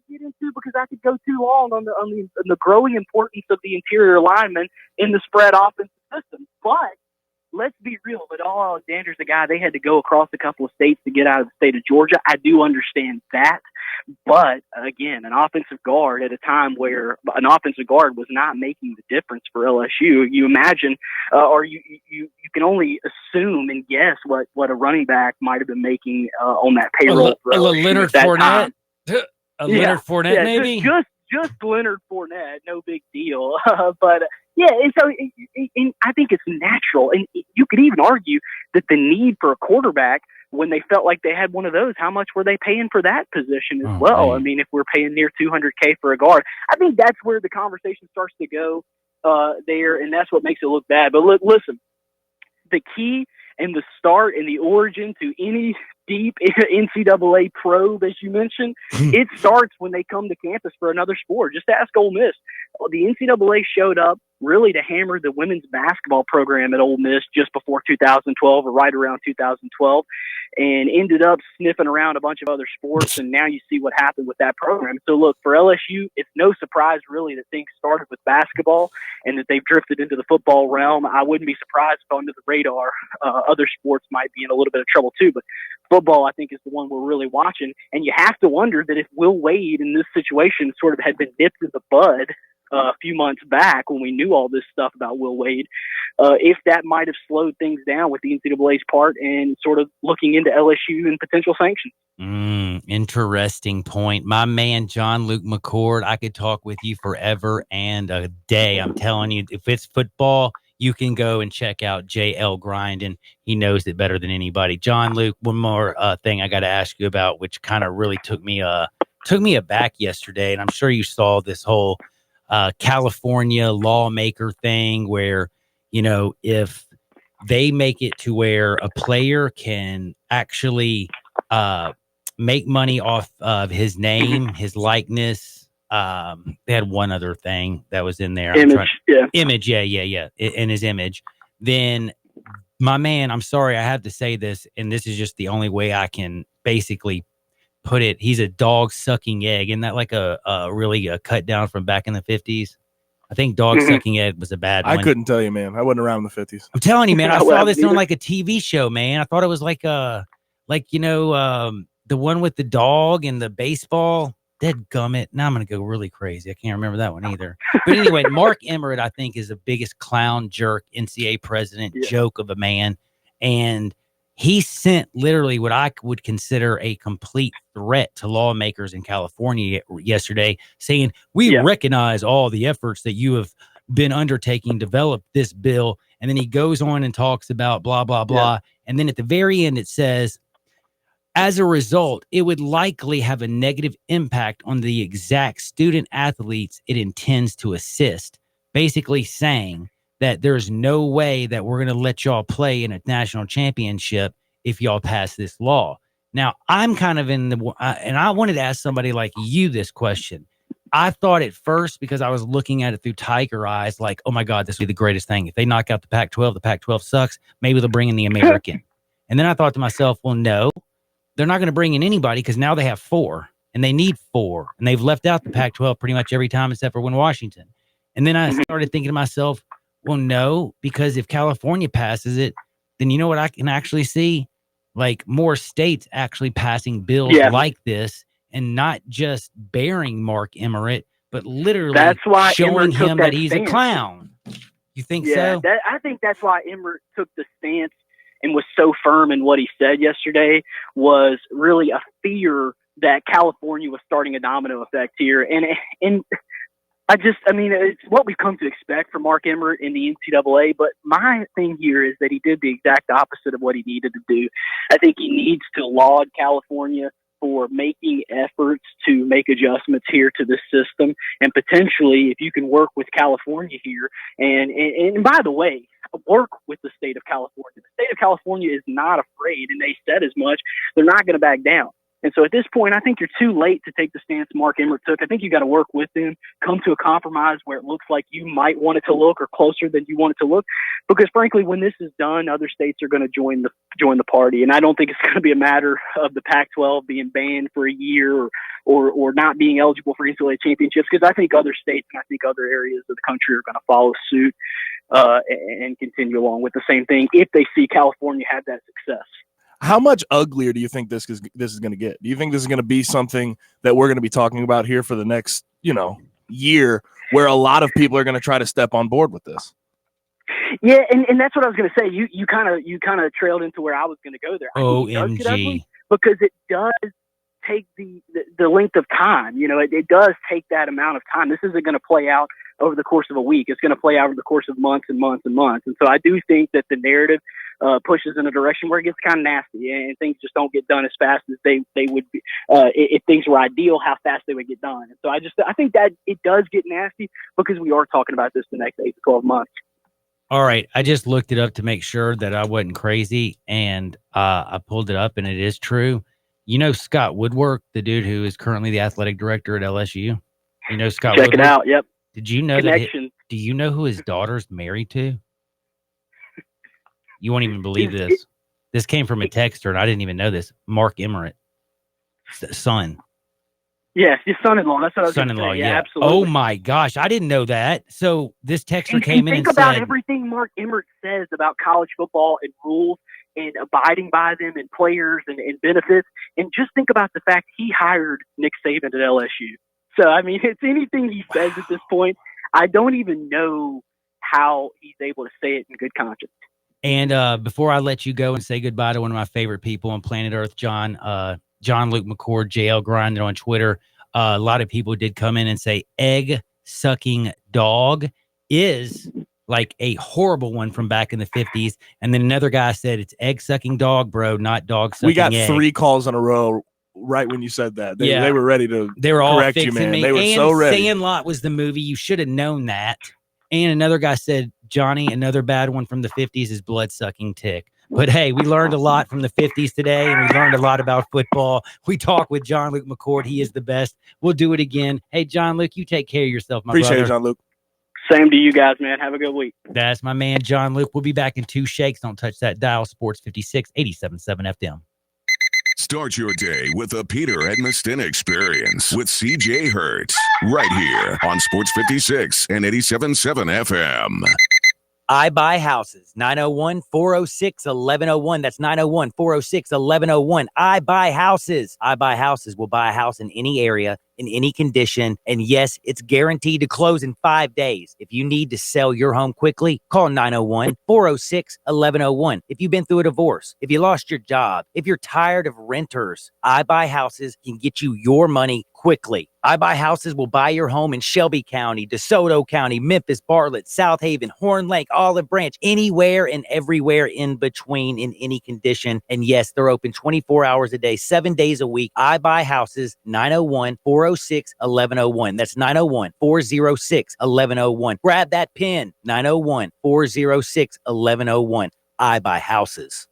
get into, because I could go too long on the growing importance of the interior lineman in the spread offensive system. But let's be real. Vidal Alexander's a guy, they had to go across a couple of states to get out of the state of Georgia. I do understand that. But again, an offensive guard at a time where an offensive guard was not making the difference for LSU. You imagine, or you can only assume and guess what a running back might have been making on that payroll. Leonard Fournette, Leonard Fournette, maybe just Leonard Fournette, no big deal. But yeah, and so I think it's natural, and you could even argue that the need for a quarterback, when they felt like they had one of those, how much were they paying for that position as well? Man. I mean, if we're paying near $200K for a guard, I think that's where the conversation starts to go there, and that's what makes it look bad. But listen, the key and the start and the origin to any deep NCAA probe, as you mentioned, it starts when they come to campus for another sport. Just ask Ole Miss. The NCAA showed up really to hammer the women's basketball program at Ole Miss just before 2012 or right around 2012, and ended up sniffing around a bunch of other sports, and now you see what happened with that program. So look, for LSU, it's no surprise really that things started with basketball and that they've drifted into the football realm. I wouldn't be surprised if under the radar other sports might be in a little bit of trouble too, but football, I think, is the one we're really watching. And you have to wonder that if Will Wade in this situation sort of had been nipped in the bud a few months back when we knew all this stuff about Will Wade, if that might have slowed things down with the NCAA's part and sort of looking into LSU and potential sanctions. Interesting point. My man, John Luke McCord, I could talk with you forever and a day. I'm telling you, if it's football, you can go and check out JL Grind, and he knows it better than anybody. John Luke, one more thing I got to ask you about, which kind of really took me aback yesterday, and I'm sure you saw this whole California lawmaker thing where, you know, if they make it to where a player can actually make money off of his name, his likeness. They had one other thing that was in there. Image, yeah. In his image. Then, my man, I'm sorry, I have to say this, and this is just the only way I can basically put it. He's a dog sucking egg. Isn't that like a cut down from back in the 50s? I think dog sucking egg was a bad one. I couldn't tell you, man. I wasn't around in the 50s. I'm telling you, man. I saw this on like a TV show, man. I thought it was like the one with the dog and the baseball. Dadgummit. Now I'm going to go really crazy. I can't remember that one either. But anyway, Mark Emmert, I think, is the biggest clown jerk, NCAA president joke of a man. And he sent literally what I would consider a complete threat to lawmakers in California yesterday, saying, we recognize all the efforts that you have been undertaking to develop this bill. And then he goes on and talks about blah, blah, blah. And then at the very end, it says, as a result, it would likely have a negative impact on the exact student athletes it intends to assist, basically saying that there's no way that we're going to let y'all play in a national championship if y'all pass this law. Now, I'm kind of in the, and I wanted to ask somebody like you this question. I thought at first, because I was looking at it through Tiger eyes, like, oh my God, this would be the greatest thing. If they knock out the Pac-12 sucks. Maybe they'll bring in the American. And then I thought to myself, well, no, they're not going to bring in anybody because now they have 4 and they need 4. And they've left out the Pac-12 pretty much every time except for when Washington. And then I started thinking to myself, well, no, because if California passes it, then you know what I can actually see? Like more states actually passing bills like this and not just bearing Mark Emmert, but literally that's why showing him that he's stance. A clown. You think so? I think that's why Emmert took the stance and was so firm in what he said yesterday, was really a fear that California was starting a domino effect here. And it's what we've come to expect from Mark Emmert in the NCAA. But my thing here is that he did the exact opposite of what he needed to do. I think he needs to laud California for making efforts to make adjustments here to this system. And potentially, if you can work with California here, and by the way, work with the state of California. The state of California is not afraid, and they said as much. They're not going to back down. And so at this point, I think you're too late to take the stance Mark Emmert took. I think you got to work with them, come to a compromise where it looks like you might want it to look or closer than you want it to look. Because frankly, when this is done, other states are going to join the party. And I don't think it's going to be a matter of the Pac-12 being banned for a year or not being eligible for NCAA championships. Because I think other states and I think other areas of the country are going to follow suit and continue along with the same thing if they see California have that success. How much uglier do you think this is going to get? Do you think this is going to be something that we're going to be talking about here for the next, year, where a lot of people are going to try to step on board with this? Yeah, and that's what I was going to say. You kind of trailed into where I was going to go there. OMG. Because it does take the length of time. It does take that amount of time. This isn't going to play out over the course of a week. It's going to play out over the course of months and months and months. And so I do think that the narrative pushes in a direction where it gets kind of nasty and things just don't get done as fast as they would be. If things were ideal, how fast they would get done. And so I think that it does get nasty because we are talking about this the next 8 to 12 months. All right. I just looked it up to make sure that I wasn't crazy, and I pulled it up, and it is true. Scott Woodwork, the dude who is currently the athletic director at LSU? Scott Check Woodwork? it out. Yep. Did you know Connection. do you know who his daughter's married to? You won't even believe this. This came from a texter, and I didn't even know this. Mark Emmert, son. Yes, his son-in-law. That's what I was going to say. Yeah, absolutely. Oh my gosh, I didn't know that. So this texter came in and think about said, everything Mark Emmert says about college football and rules and abiding by them and players and benefits. And just think about the fact he hired Nick Saban at LSU. So, it's anything he says at this point. I don't even know how he's able to say it in good conscience. And before I let you go and say goodbye to one of my favorite people on planet Earth, John Luke McCord, JL Grinded on Twitter, a lot of people did come in and say egg-sucking dog is like a horrible one from back in the 50s. And then another guy said it's egg-sucking dog, bro, not dog-sucking We got egg. 3 calls in a row right when you said that. They were ready to correct you, man. Me. They were and so ready. Sandlot was the movie. You should have known that. And another guy said, Johnny, another bad one from the 50s is blood-sucking tick. But hey, we learned a lot from the 50s today, and we learned a lot about football. We talked with John Luke McCord. He is the best. We'll do it again. Hey, John Luke, you take care of yourself, my brother. Appreciate it, John Luke. Same to you guys, man. Have a good week. That's my man, John Luke. We'll be back in 2 shakes. Don't touch that dial. Sports 56, 87.7 FM. Start your day with the Peter Edmiston Experience with CJ Hertz right here on Sports 56 and 87.7 FM. I Buy Houses, 901-406-1101. That's 901-406-1101. I Buy Houses. I Buy Houses will buy a house in any area, in any condition. And yes, it's guaranteed to close in 5 days. If you need to sell your home quickly, call 901-406-1101. If you've been through a divorce, if you lost your job, if you're tired of renters, I Buy Houses can get you your money quickly. I Buy Houses will buy your home in Shelby County, DeSoto County, Memphis, Bartlett, South Haven, Horn Lake, Olive Branch, anywhere and everywhere in between in any condition. And yes, they're open 24 hours a day, 7 days a week. I Buy Houses, 901-406-1101. That's 901-406-1101. Grab that pen, 901-406-1101. I Buy Houses.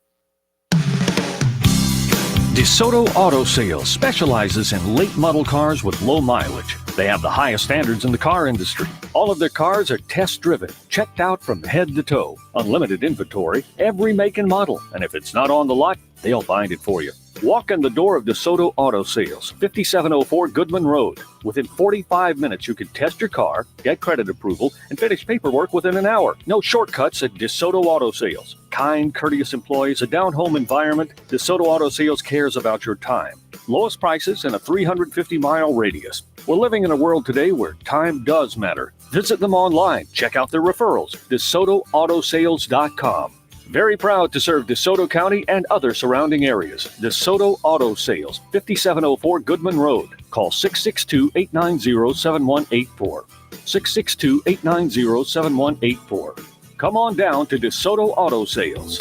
DeSoto Auto Sales specializes in late model cars with low mileage. They have the highest standards in the car industry. All of their cars are test-driven, checked out from head to toe, unlimited inventory, every make and model. And if it's not on the lot, they'll find it for you. Walk in the door of DeSoto Auto Sales, 5704 Goodman Road. Within 45 minutes, you can test your car, get credit approval, and finish paperwork within an hour. No shortcuts at DeSoto Auto Sales. Kind, courteous employees, a down-home environment. DeSoto Auto Sales cares about your time. Lowest prices in a 350-mile radius. We're living in a world today where time does matter. Visit them online. Check out their referrals. DeSotoAutosales.com. Very proud to serve DeSoto County and other surrounding areas. DeSoto Auto Sales, 5704 Goodman Road. Call 662-890-7184. 662-890-7184. Come on down to DeSoto Auto Sales.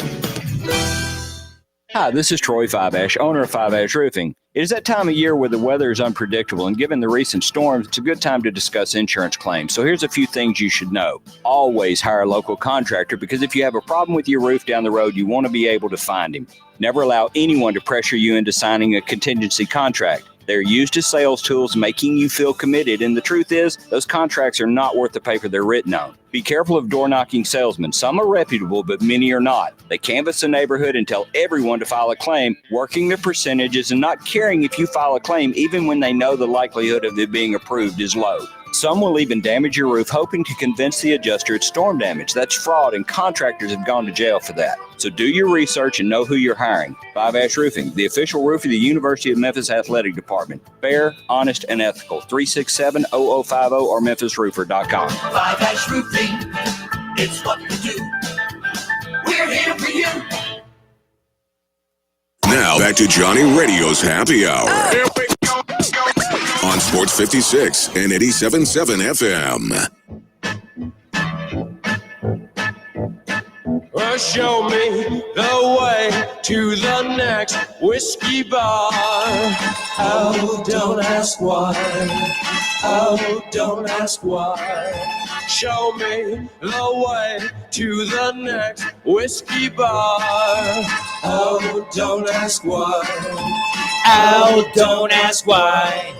Hi, this is Troy Five-Ash, owner of Five-Ash Roofing. It is that time of year where the weather is unpredictable, and given the recent storms, it's a good time to discuss insurance claims. So here's a few things you should know. Always hire a local contractor, because if you have a problem with your roof down the road, you want to be able to find him. Never allow anyone to pressure you into signing a contingency contract. They're used as sales tools, making you feel committed, and the truth is, those contracts are not worth the paper they're written on. Be careful of door-knocking salesmen. Some are reputable, but many are not. They canvass the neighborhood and tell everyone to file a claim, working their percentages and not caring if you file a claim, even when they know the likelihood of it being approved is low. Some will even damage your roof, hoping to convince the adjuster it's storm damage. That's fraud, and contractors have gone to jail for that. So do your research and know who you're hiring. Five-Ash Roofing, the official roof of the University of Memphis Athletic Department. Fair, honest, and ethical. 367-0050 or memphisroofer.com. Five-Ash Roofing, it's what we do. We're here for you. Now back to Johnny Radio's Happy Hour. Here we go. On Sports 56 and 87.7 FM. Well, show me the way to the next whiskey bar. Oh, don't ask why. Oh, don't ask why. Show me the way to the next whiskey bar. Oh, don't ask why. Oh, don't ask why.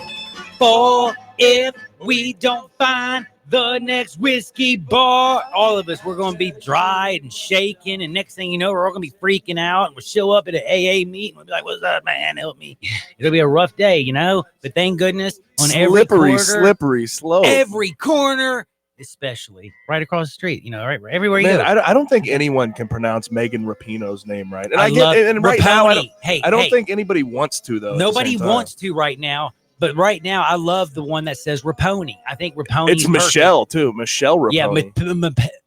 For if we don't find the next whiskey bar, all of us, we're going to be dry and shaking. And next thing you know, we're all going to be freaking out. And we'll show up at an AA meeting. We'll be like, what's up, man? Help me. It'll be a rough day, you know? But thank goodness on every corner. Slippery slope. Every corner, especially right across the street, you know, right everywhere you go. I don't think anyone can pronounce Megan Rapinoe's name right. And I love right now, I don't hey. think anybody wants to, though. Nobody wants to right now. But right now, I love the one that says Raponi. I think Raponi. It's Michelle, too. Michelle Raponi. Yeah,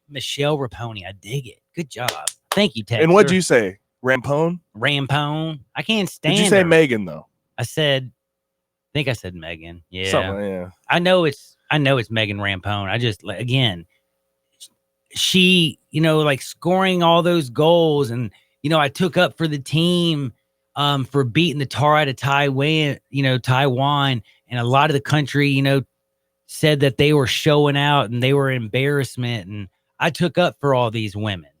Michelle Raponi. I dig it. Good job. Thank you, Ted. And what'd you say? Rampone? Rampone. I can't stand Did you say her. Megan, though? I think I said Megan. Yeah. Yeah. I know it's Megan Rampone. I just, again, she, you know, like scoring all those goals. And, you know, I took up for the team for beating the tar out of Taiwan, and a lot of the country, you know, said that they were showing out and they were embarrassment. And I took up for all these women,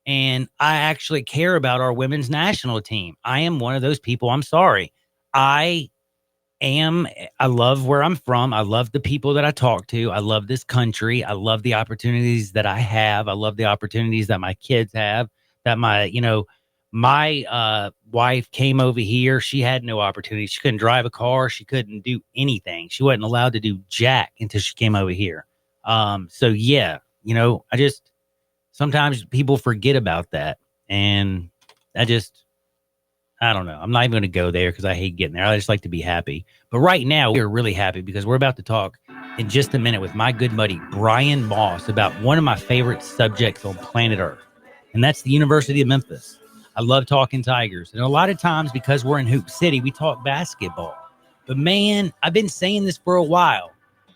and I actually care about our women's national team. I am one of those people. I'm sorry. I love where I'm from. I love the people that I talk to. I love this country. I love the opportunities that I have. I love the opportunities that my kids have, that my wife came over here. She had no opportunity. She couldn't drive a car. She couldn't do anything. She wasn't allowed to do jack until she came over here. So yeah, you know, sometimes people forget about that. And I don't know. I'm not even going to go there because I hate getting there. I just like to be happy. But right now we're really happy because we're about to talk in just a minute with my good buddy, Brian Moss, about one of my favorite subjects on planet Earth. And that's the University of Memphis. I love talking Tigers. And a lot of times, because we're in Hoop City, we talk basketball. But man, I've been saying this for a while.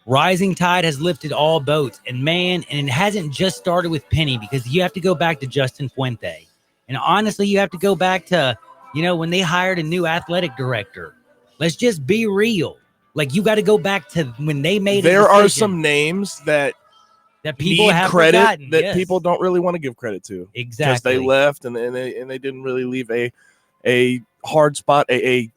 Rising tide has lifted all boats. And it hasn't just started with Penny, because you have to go back to Justin Fuente. And honestly, you have to go back to, you know, when they hired a new athletic director. Let's just be real. Like, you got to go back to when they made There are some names that people have credit forgotten, that people don't really want to give credit to. Exactly. Because they left and they didn't really leave a hard spot, a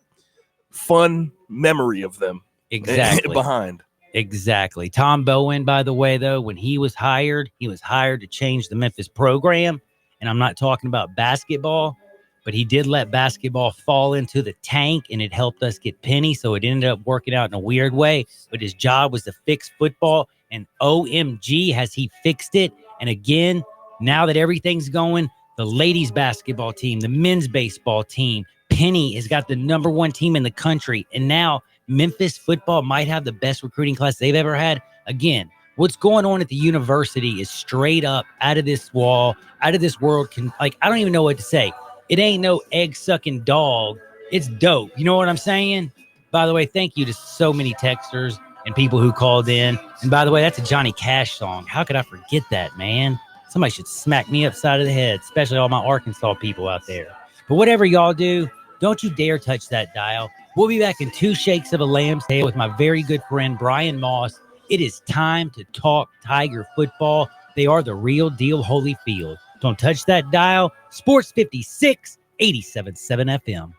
fun memory of them. Exactly. Behind. Exactly. Tom Bowen, by the way, though, when he was hired to change the Memphis program. And I'm not talking about basketball, but he did let basketball fall into the tank, and it helped us get Penny. So it ended up working out in a weird way. But his job was to fix football, and OMG, has he fixed it. And again, now that everything's going, the ladies basketball team, the men's baseball team, Penny has got the number one team in the country. And now Memphis football might have the best recruiting class they've ever had. Again, what's going on at the university is straight up out of this world. I don't even know what to say. It ain't no egg-sucking dog. It's dope. You know what I'm saying? By the way, thank you to so many texters and people who called in. And by the way, that's a Johnny Cash song. How could I forget that, man? Somebody should smack me upside of the head, especially all my Arkansas people out there. But whatever y'all do, don't you dare touch that dial. We'll be back in 2 shakes of a lamb's tail with my very good friend, Brian Moss. It is time to talk Tiger football. They are the real deal Holyfield. Don't touch that dial. Sports 56, 87.7 FM.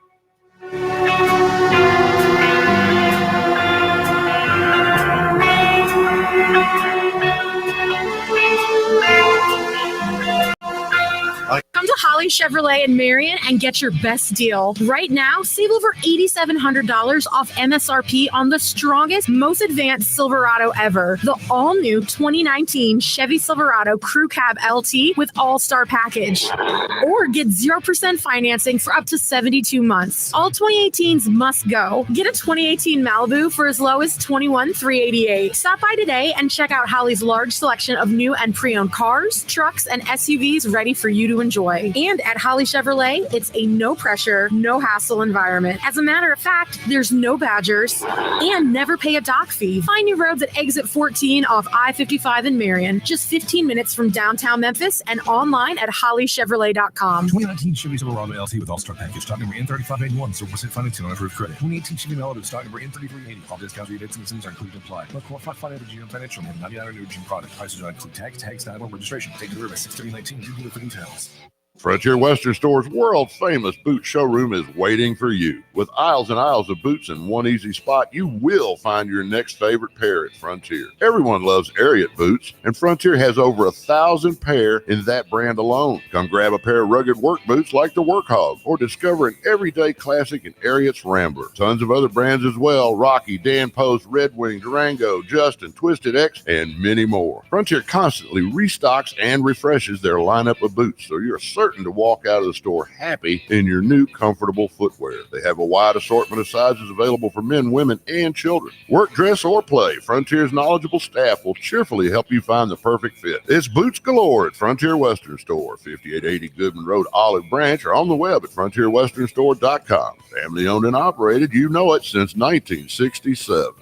Come to Holly Chevrolet in Marion and get your best deal. Right now, save over $8,700 off MSRP on the strongest, most advanced Silverado ever. The all-new 2019 Chevy Silverado Crew Cab LT with All-Star Package. Or get 0% financing for up to 72 months. All 2018s must go. Get a 2018 Malibu for as low as $21,388. Stop by today and check out Holly's large selection of new and pre-owned cars, trucks, and SUVs ready for you to enjoy. And at Holly Chevrolet, it's a no-pressure, no-hassle environment. As a matter of fact, there's no badgers and never pay a dock fee. Find new roads at Exit 14 off I-55 in Marion, just 15 minutes from downtown Memphis, and online at hollychevrolet.com. 2019 Chevy Silverado LT with All-Star Package, stock number N3581, 0% financing on approved credit. 2018 Chevy Malibu, stock number N3380. All discounts, rebates, and incentives are included and applied. Plus, qualified financial GM Financial and 99 new GM product. Prices are include tax, title, and registration. Take the river at 63019. Do dealer for details. Frontier Western Store's world-famous boot showroom is waiting for you. With aisles and aisles of boots in one easy spot, you will find your next favorite pair at Frontier. Everyone loves Ariat boots, and Frontier has over 1,000 pair in that brand alone. Come grab a pair of rugged work boots like the Workhog, or discover an everyday classic in Ariat's Rambler. Tons of other brands as well: Rocky, Dan Post, Red Wing, Durango, Justin, Twisted X, and many more. Frontier constantly restocks and refreshes their lineup of boots, so you're certain to walk out of the store happy in your new comfortable footwear. They have a wide assortment of sizes available for men, women, and children. Work, dress, or play, Frontier's knowledgeable staff will cheerfully help you find the perfect fit. It's boots galore at Frontier Western Store, 5880 Goodman Road, Olive Branch, or on the web at frontierwesternstore.com. Family owned and operated, you know it, since 1967.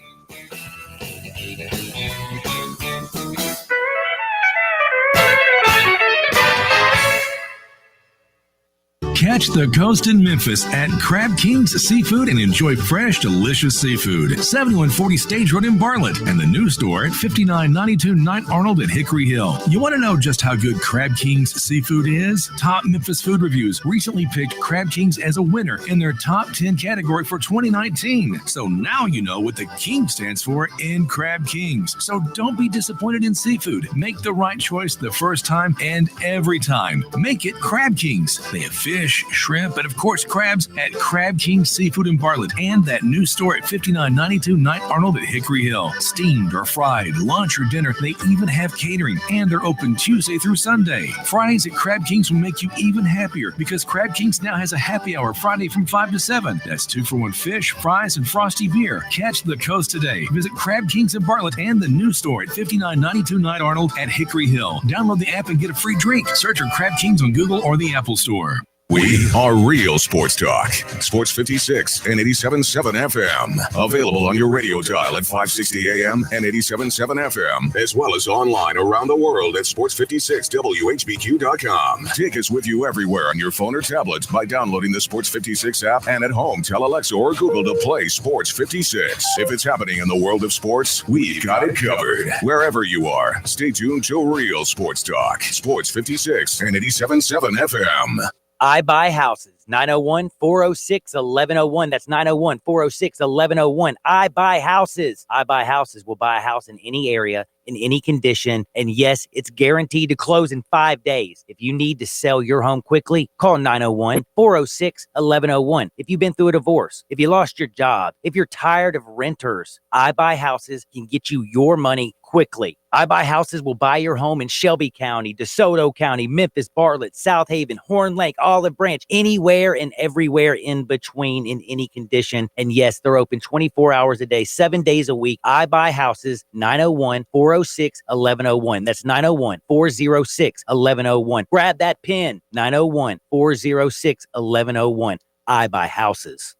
Catch the coast in Memphis at Crab King's Seafood and enjoy fresh, delicious seafood. 7140 Stage Road in Bartlett and the new store at 5992 Knight Arnold at Hickory Hill. You want to know just how good Crab King's Seafood is? Top Memphis Food Reviews recently picked Crab King's as a winner in their top 10 category for 2019. So now you know what the King stands for in Crab King's. So don't be disappointed in seafood. Make the right choice the first time and every time. Make it Crab King's. They have fish, shrimp, and of course crabs at Crab King's Seafood in Bartlett and that new store at 5992 Knight Arnold at Hickory Hill. Steamed or fried, lunch or dinner, they even have catering, and they're open Tuesday through Sunday. Fridays at Crab King's will make you even happier because Crab King's now has a happy hour Friday from 5 to 7. That's 2-for-1 fish, fries, and frosty beer. Catch the coast today. Visit Crab King's in Bartlett and the new store at 5992 Knight Arnold at Hickory Hill. Download the app and get a free drink. Search for Crab King's on Google or the Apple Store. We are real sports talk. Sports 56 and 87.7 FM. Available on your radio dial at 560 AM and 87.7 FM, as well as online around the world at sports56whbq.com. Take us with you everywhere on your phone or tablet by downloading the Sports 56 app, and at home, tell Alexa or Google to play Sports 56. If it's happening in the world of sports, we've got it covered. Wherever you are, stay tuned to Real Sports Talk. Sports 56 and 87.7 FM. I buy houses. 901-406-1101. That's 901-406-1101. I Buy Houses. I Buy Houses will buy a house in any area, in any condition. And yes, it's guaranteed to close in 5 days. If you need to sell your home quickly, call 901-406-1101. If you've been through a divorce, if you lost your job, if you're tired of renters, I Buy Houses can get you your money quickly. I Buy Houses will buy your home in Shelby County, DeSoto County, Memphis, Bartlett, South Haven, Horn Lake, Olive Branch, anywhere and everywhere in between in any condition. And yes, they're open 24 hours a day, 7 days a week. I Buy Houses, 901-406-1101. That's 901-406-1101. Grab that pen, 901-406-1101. I Buy Houses.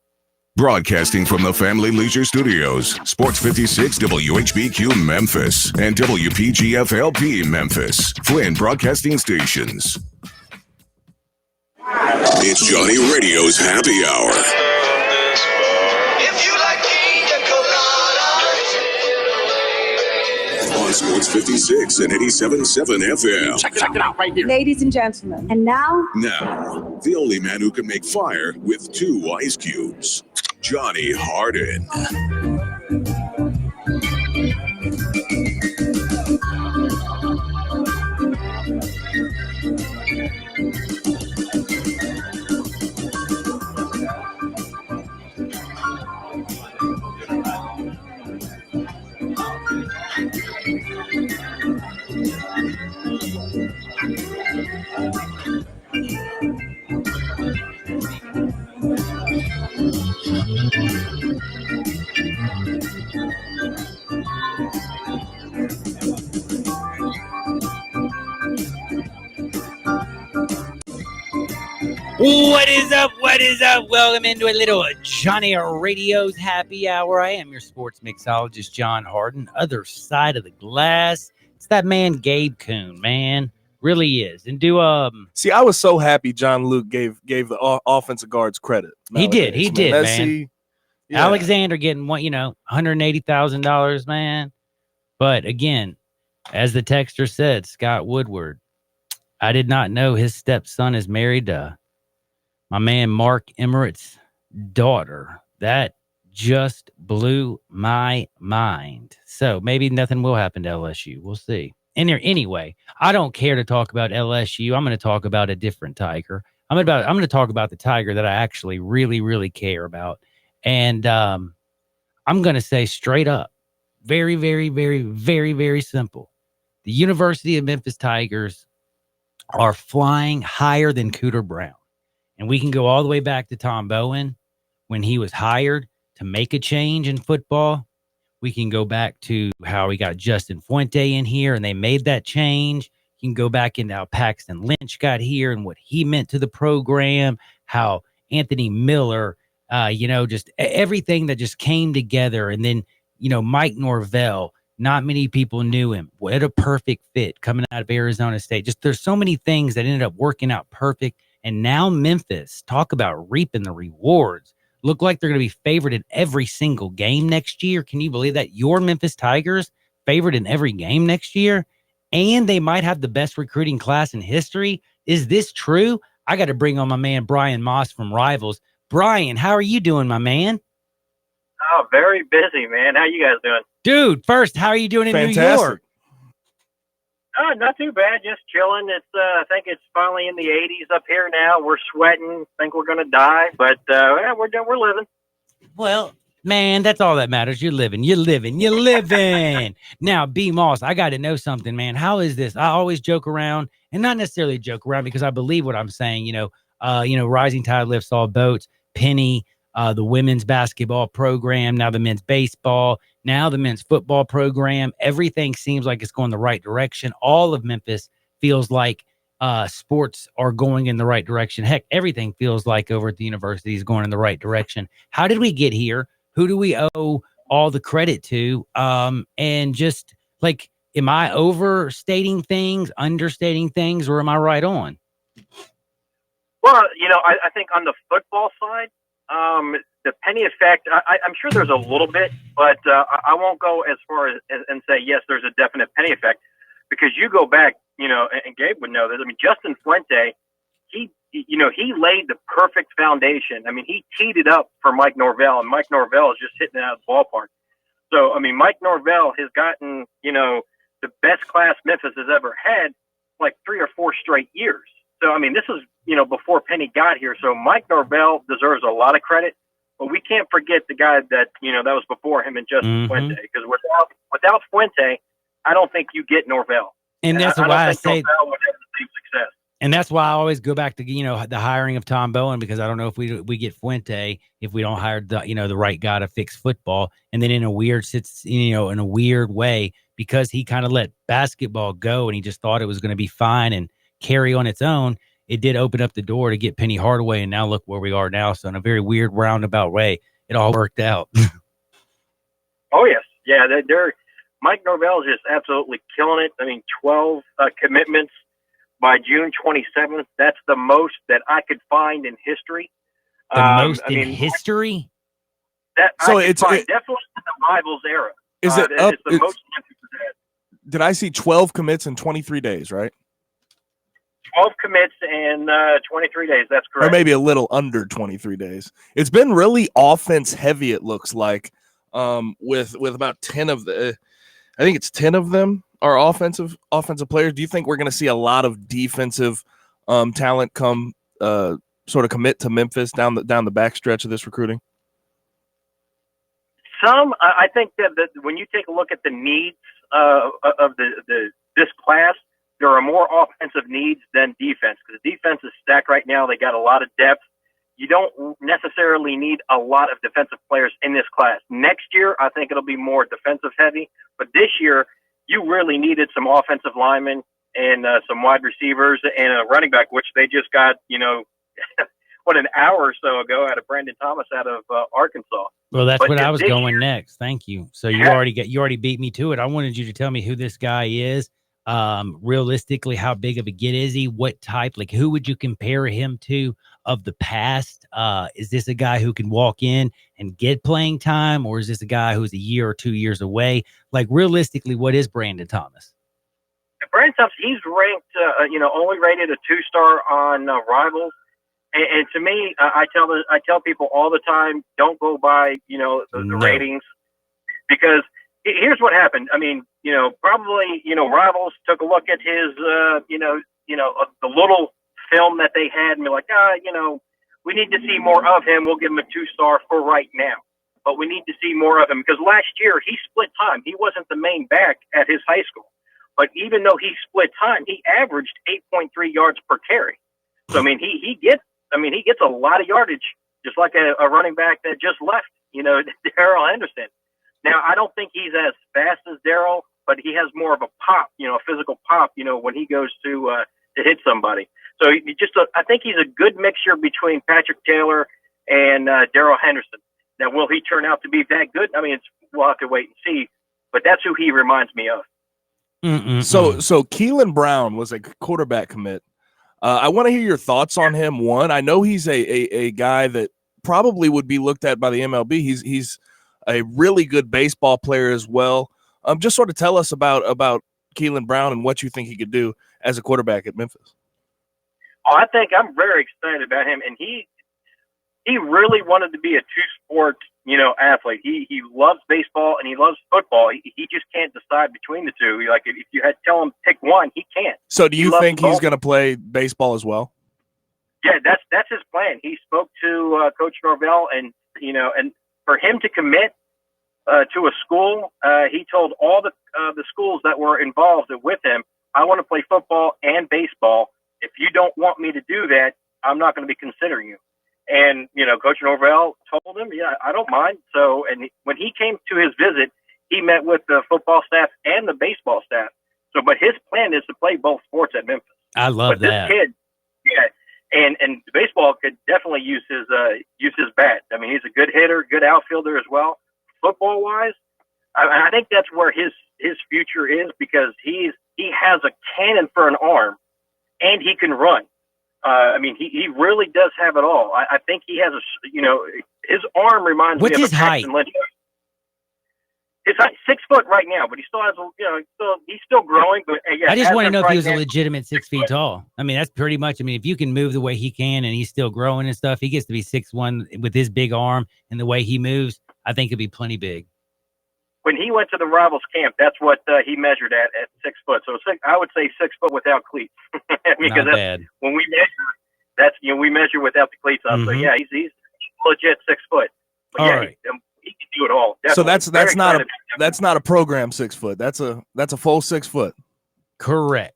Broadcasting from the Family Leisure Studios, Sports 56 WHBQ Memphis and WPGFLP Memphis, Flynn Broadcasting Stations. It's Johnny Radio's Happy Hour. On Sports 56 and 87.7 FM. Check it out right here. Ladies and gentlemen. And now, the only man who can make fire with 2 ice cubes, Johnny Harden. What is up? What is up? Welcome into a little Johnny Radio's Happy Hour. I am your sports mixologist, John Harden. Other side of the glass, it's that man Gabe Kuhn, man. Really is. And see, I was so happy John Luke gave the offensive guards credit. He did, man. Alexander getting $180,000, man. But again, as the texter said, Scott Woodward, I did not know his stepson is married to my man Mark Emmert's daughter. That just blew my mind. So maybe nothing will happen to LSU. We'll see. Anyway, I don't care to talk about LSU. I'm going to talk about a different Tiger. I'm going to talk about the Tiger that I actually really, really care about. And I'm going to say straight up, very, very, very, very, very simple. The University of Memphis Tigers are flying higher than Cooter Brown. And we can go all the way back to Tom Bowen when he was hired to make a change in football. We can go back to how we got Justin Fuente in here and they made that change. You can go back into how Paxton Lynch got here and what he meant to the program, how Anthony Miller, just everything that just came together. And then, Mike Norvell, not many people knew him. What a perfect fit coming out of Arizona State. Just there's so many things that ended up working out perfect. And now Memphis, talk about reaping the rewards. Look like they're going to be favored in every single game next year. Can you believe that? Your Memphis Tigers favored in every game next year? And they might have the best recruiting class in history. Is this true? I got to bring on my man, Brian Moss from Rivals. Brian, how are you doing, my man? Oh, very busy, man. How you guys doing? Dude, first, how are you doing in New York? Not too bad. Just chilling. It's I think it's finally in the 80s up here now. We're sweating. Think we're gonna die, but we're living. Well, man, that's all that matters. You're living. Now, B Moss, I got to know something, man. How is this? I always joke around, and not necessarily joke around because I believe what I'm saying. Rising tide lifts all boats. Penny, the women's basketball program, now the men's baseball, now the men's football program. Everything seems like it's going the right direction. All of Memphis feels like sports are going in the right direction. Heck, everything feels like over at the university is going in the right direction. How did we get here? Who do we owe all the credit to? And just like, am I overstating things, understating things, or am I right on? Well, I think on the football side, the penny effect, I'm sure there's a little bit, but I won't go as far as and say, yes, there's a definite penny effect, because you go back, and Gabe would know this. I mean, Justin Fuente, he he laid the perfect foundation. I mean, he teed it up for Mike Norvell, and Mike Norvell is just hitting it out of the ballpark. So, I mean, Mike Norvell has gotten, the best class Memphis has ever had, like 3 or 4 straight years. So, I mean, this is, before Penny got here. So Mike Norvell deserves a lot of credit, but we can't forget the guy that, that was before him and Justin Fuente. Because without Fuente, I don't think you get Norvell. And that's why I say Norvell would have the same success. And that's why I always go back to, the hiring of Tom Bowen, because I don't know if we get Fuente if we don't hire the right guy to fix football. And then in a weird way, because he kind of let basketball go and he just thought it was going to be fine and carry on its own, it did open up the door to get Penny Hardaway. And now look where we are now. So in a very weird roundabout way, it all worked out. Oh, yes. Yeah, Mike Norvell is just absolutely killing it. I mean, 12 commitments by June 27th. That's the most that I could find in history. History? Definitely in the Rivals era. Is it up? It's the most did I see 12 commits in 23 days, right? 12 commits in 23 days. That's correct. Or maybe a little under 23 days. It's been really offense heavy, it looks like, with about 10 of the – I think it's 10 of them are offensive players. Do you think we're going to see a lot of defensive talent come sort of commit to Memphis down the backstretch of this recruiting? I think that when you take a look at the needs of this class, there are more offensive needs than defense, because the defense is stacked right now. They got a lot of depth. You don't necessarily need a lot of defensive players in this class. Next year, I think it'll be more defensive heavy, but this year you really needed some offensive linemen and some wide receivers and a running back, which they just got, an hour or so ago out of Brandon Thomas out of Arkansas. Well, that's what I was going next. Thank you. So you already beat me to it. I wanted you to tell me who this guy is. Realistically, how big of a get is he? What type? Like, who would you compare him to of the past? Is this a guy who can walk in and get playing time, or is this a guy who's a year or 2 years away? Like, realistically, what is Brandon Thomas? Brandon Thomas, he's ranked, only rated a 2-star on Rivals. And to me, I tell people all the time, don't go by, the ratings, because here's what happened. I mean, probably, Rivals took a look at his, the little film that they had and be like, we need to see more of him. We'll give him a 2-star for right now, but we need to see more of him, because last year he split time. He wasn't the main back at his high school, but even though he split time, he averaged 8.3 yards per carry. So, I mean, he gets a lot of yardage, just like a running back that just left, Darrell Henderson. Now, I don't think he's as fast as Darrell, but he has more of a pop, a physical pop, when he goes to hit somebody. So I think he's a good mixture between Patrick Taylor and Darrell Henderson. Now, will he turn out to be that good? I mean, we'll have to wait and see, but that's who he reminds me of. So Keelan Brown was a quarterback commit. I want to hear your thoughts on him. One, I know he's a guy that probably would be looked at by the MLB. He's a really good baseball player as well. Just sort of tell us about Keelan Brown and what you think he could do as a quarterback at Memphis. Oh, I think I'm very excited about him, and he really wanted to be a two-sport, athlete. He loves baseball and he loves football. He just can't decide between the two. Like, if you had to tell him pick one, he can't. So do you think he's going to play baseball as well? Yeah, that's his plan. He spoke to Coach Norvell, and for him to commit to a school, he told all the schools that were involved with him, I want to play football and baseball. If you don't want me to do that, I'm not going to be considering you. And, Coach Norvell told him, yeah, I don't mind. So, and when he came to his visit, he met with the football staff and the baseball staff. So, but his plan is to play both sports at Memphis. I love that. This kid, yeah, and baseball could definitely use his bat. I mean, he's a good hitter, good outfielder as well. Football wise, I think that's where his future is, because he has a cannon for an arm, and he can run. I mean, he really does have it all. I think he has his arm reminds me of his height? Lynch. It's like 6 foot right now, but he still has, he's still growing. But yeah, I just want to know if he was right a legitimate 6 feet tall. I mean, that's pretty much. I mean, if you can move the way he can and he's still growing and stuff, he gets to be 6'1" with his big arm and the way he moves. I think it'd be plenty big. When he went to the Rivals camp, that's what he measured at 6 foot. So I would say 6 foot without cleats. Because Not bad. When we measure, we measure without the cleats on. So yeah, he's legit 6 foot. But All yeah, right. he can do it all. So Definitely. that's not a program 6 foot. That's a full 6 foot. Correct.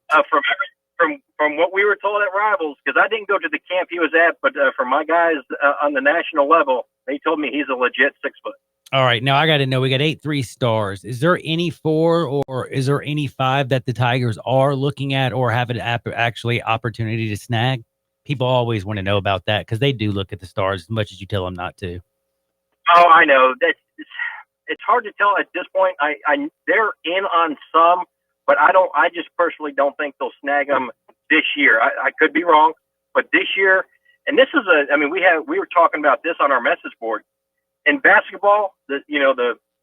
From what we were told at Rivals, because I didn't go to the camp he was at, but from my guys on the national level, they told me he's a legit 6 foot. All right. Now I got to know, we got 8 3-stars. Is there any 4 or is there any 5 that the Tigers are looking at or have an actually opportunity to snag? People always want to know about that because they do look at the stars as much as you tell them not to. Oh, I know. It's hard to tell at this point. They're in on some, but I just personally don't think they'll snag them this year. I could be wrong, but this year, and this is we were talking about this on our message board. In basketball, the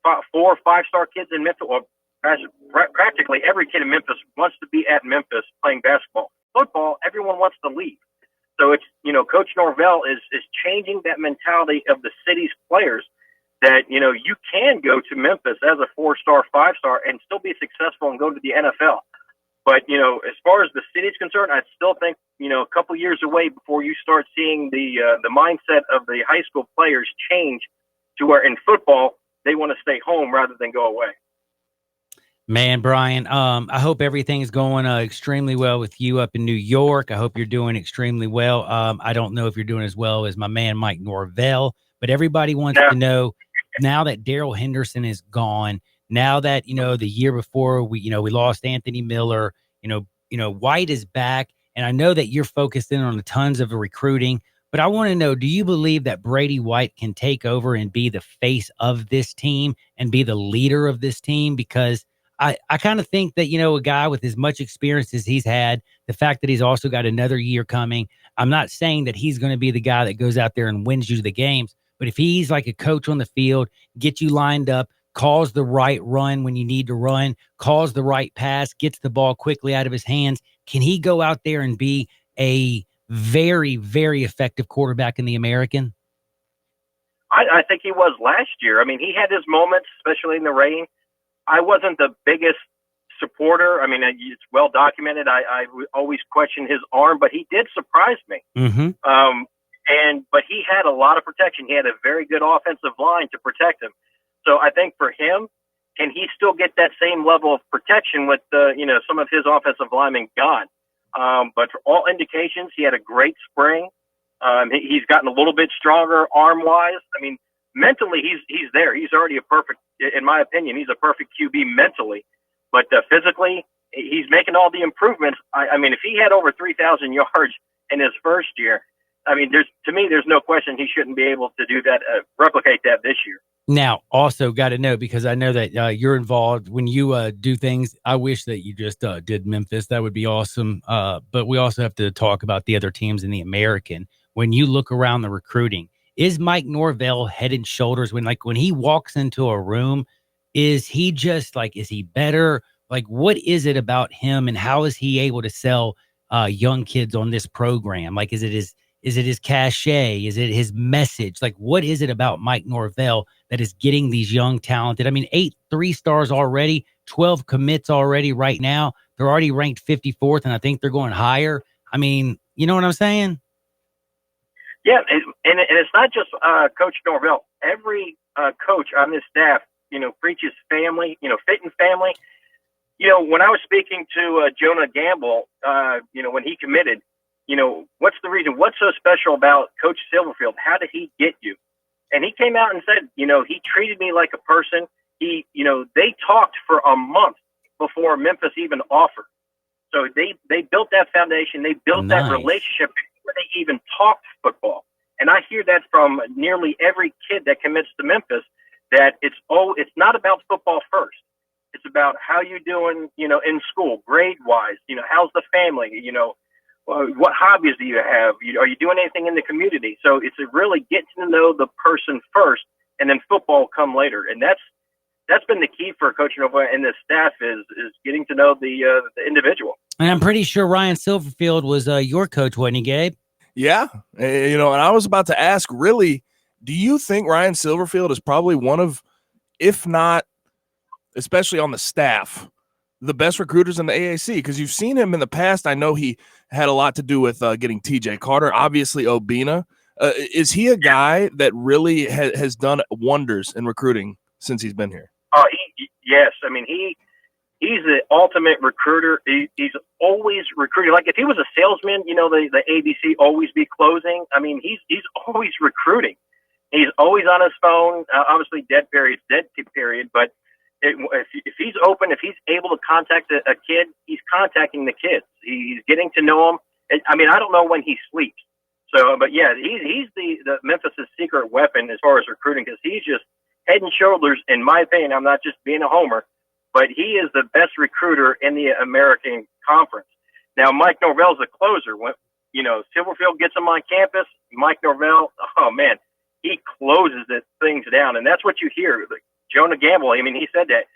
4 or 5-star kids in Memphis, well, practically every kid in Memphis wants to be at Memphis playing basketball. Football, everyone wants to leave. So it's, Coach Norvell is changing that mentality of the city's players that, you can go to Memphis as a 4-star, 5-star and still be successful and go to the NFL. But, as far as the city's concerned, I still think, a couple years away before you start seeing the mindset of the high school players change to where in football, they want to stay home rather than go away. Man, Brian, I hope everything is going extremely well with you up in New York. I hope you're doing extremely well. I don't know if you're doing as well as my man, Mike Norvell, but everybody wants to know now that Darrell Henderson is gone, now that, the year before we lost Anthony Miller, White is back. And I know that you're focused in on tons of recruiting, but I want to know, do you believe that Brady White can take over and be the face of this team and be the leader of this team? Because I kind of think that, a guy with as much experience as he's had, the fact that he's also got another year coming, I'm not saying that he's going to be the guy that goes out there and wins you the games, but if he's like a coach on the field, get you lined up, calls the right run when you need to run, calls the right pass, gets the ball quickly out of his hands, can he go out there and be a very, very effective quarterback in the American? I think he was last year. I mean, he had his moments, especially in the rain. I wasn't the biggest supporter. I mean, it's well documented. I always questioned his arm, but he did surprise me. Mm-hmm. But he had a lot of protection. He had a very good offensive line to protect him. So I think for him, can he still get that same level of protection with some of his offensive linemen gone? But for all indications, he had a great spring. He's gotten a little bit stronger arm-wise. I mean, mentally, he's there. He's already in my opinion, he's a perfect QB mentally. But physically, he's making all the improvements. I mean, if he had over 3,000 yards in his first year, I mean, there's no question he shouldn't be able to do that, replicate that this year. Now, also got to know, because I know that you're involved when you do things. I wish that you just did Memphis. That would be awesome. But we also have to talk about the other teams in the American. When you look around the recruiting, is Mike Norvell head and shoulders when he walks into a room? Is he just is he better? Like, what is it about him, and how is he able to sell young kids on this program? Like, is it his cachet? Is it his message? Like, what is it about Mike Norvell that is getting these young talented? I mean, 8 3-stars already, 12 commits already right now. They're already ranked 54th, and I think they're going higher. I mean, you know what I'm saying? Yeah, and it's not just Coach Norvell. Every coach on this staff, preaches family, fit and family. When I was speaking to Jonah Gamble, when he committed, what's the reason? What's so special about Coach Silverfield? How did he get you? And he came out and said, he treated me like a person. They talked for a month before Memphis even offered. So they built that foundation. They built that relationship before they even talked football. And I hear that from nearly every kid that commits to Memphis, that it's not about football first. It's about how you doing, in school, grade wise, how's the family, what hobbies do you have? Are you doing anything in the community? So it's really getting to know the person first, and then football will come later. And that's that's been the key for Coach Nova and the staff is getting to know the individual. And I'm pretty sure Ryan Silverfield was your coach, wasn't he, Gabe? Yeah. And I was about to ask, really, do you think Ryan Silverfield is probably one of, if not, especially on the staff, the best recruiters in the AAC? Because you've seen him in the past. I know he had a lot to do with getting TJ Carter, obviously Obina. Is he a guy that really has done wonders in recruiting since he's been here? Yes. I mean, he's the ultimate recruiter. He's always recruiting. Like if he was a salesman, the ABC always be closing. I mean, he's always recruiting. He's always on his phone. Obviously, dead period. But if he's open, if he's able to contact a kid, he's contacting the kids. He's getting to know them. I mean, I don't know when he sleeps. So, but yeah, he's the Memphis's secret weapon as far as recruiting, because he's just head and shoulders, in my opinion. I'm not just being a homer, but he is the best recruiter in the American Conference. Now, Mike Norvell's a closer. When Silverfield gets him on campus, Mike Norvell, oh man, he closes things down, and that's what you hear. Like Jonah Gamble, I mean, he said that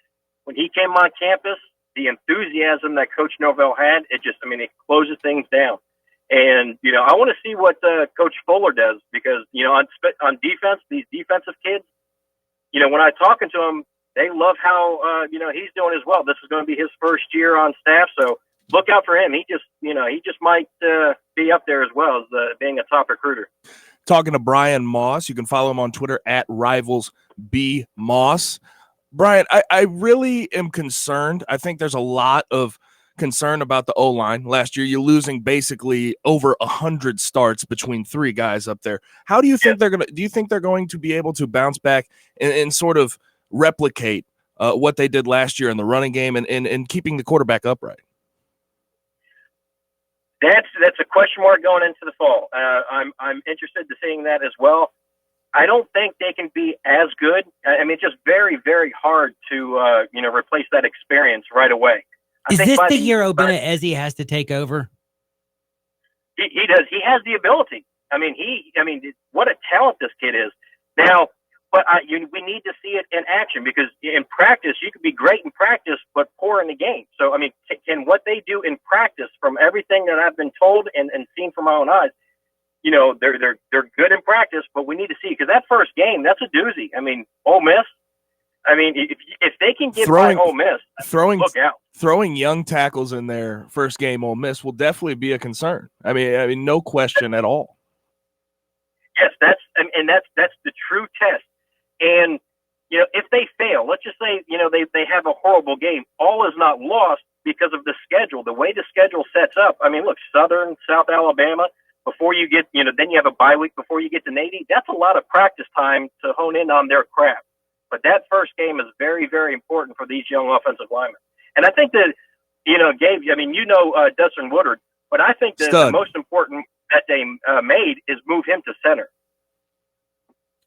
when he came on campus, the enthusiasm that Coach Norvell had, it closes things down. And, I want to see what Coach Fuller does, because, on defense, these defensive kids, when I'm talking to them, they love how, he's doing as well. This is going to be his first year on staff. So look out for him. He just might be up there as well as being a top recruiter. Talking to Brian Moss. You can follow him on Twitter at RivalsBMoss. Brian, I really am concerned. I think there's a lot of concern about the O-line. Last year, you're losing basically over 100 starts between three guys up there. How do you think do you think they're going to be able to bounce back and sort of replicate what they did last year in the running game and keeping the quarterback upright? That's a question mark going into the fall. I'm interested in seeing that as well. I don't think they can be as good. I mean, it's just very, very hard to replace that experience right away. Is this the year Obina Eze has to take over? He does. He has the ability. I mean, what a talent this kid is. Now, but we need to see it in action, because in practice, you could be great in practice, but poor in the game. So, I mean, can what they do in practice, from everything that I've been told and seen from my own eyes, they're good in practice, but we need to see, because that first game, that's a doozy. I mean, Ole Miss. I mean, if they can get by Ole Miss, look out. Throwing young tackles in their first game, Ole Miss, will definitely be a concern. I mean, no question at all. Yes, that's the true test. And if they fail, let's just say they have a horrible game, all is not lost because of the schedule. The way the schedule sets up. I mean, look, Southern, South Alabama. Before you get, then you have a bye week before you get to Navy. That's a lot of practice time to hone in on their craft. But that first game is very, very important for these young offensive linemen. And I think that, Gabe, Dustin Woodard, but I think that the most important that they made is move him to center.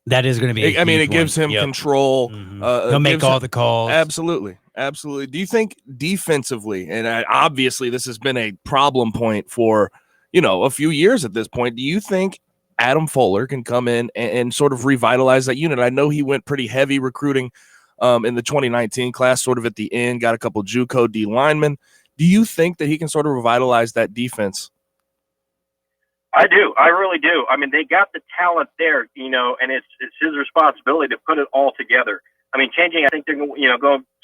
That is going to be it gives him control. Mm-hmm. He'll make all the calls. Absolutely. Absolutely. Do you think defensively, and obviously this has been a problem point for, a few years at this point, do you think Adam Fuller can come in and sort of revitalize that unit? I know he went pretty heavy recruiting in the 2019 class, sort of at the end, got a couple JUCO D linemen. Do you think that he can sort of revitalize that defense? I do. I really do. I mean, they got the talent there, and it's his responsibility to put it all together. I mean, changing, I think they're going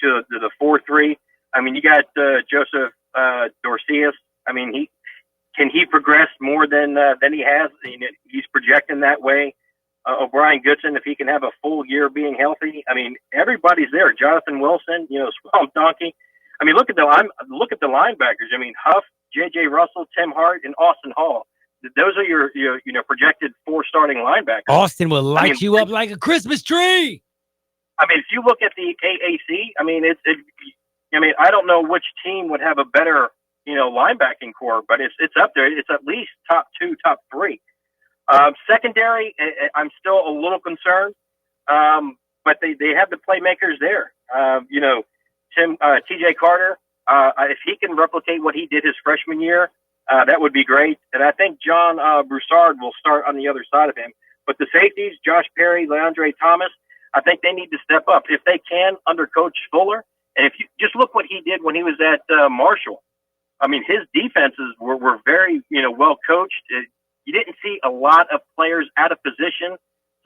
to the 4-3. I mean, you got Joseph Dorcius. I mean, can he progress more than he has? He's projecting that way. O'Brien Goodson, if he can have a full year being healthy. I mean, everybody's there. Jonathan Wilson, Swamp Donkey. I mean, look at the linebackers. I mean, Huff, J.J. Russell, Tim Hart, and Austin Hall. Those are your projected 4 starting linebackers. Austin will light you up like a Christmas tree. I mean, if you look at the AAC, I mean, I don't know which team would have a better linebacking core, but it's up there. It's at least top 2, top 3. Secondary, I'm still a little concerned, but they have the playmakers there. TJ Carter, if he can replicate what he did his freshman year, that would be great. And I think John Broussard will start on the other side of him. But the safeties, Josh Perry, Leandre Thomas, I think they need to step up if they can under Coach Fuller. And if you just look what he did when he was at Marshall, I mean, his defenses were very, well coached. You didn't see a lot of players out of position.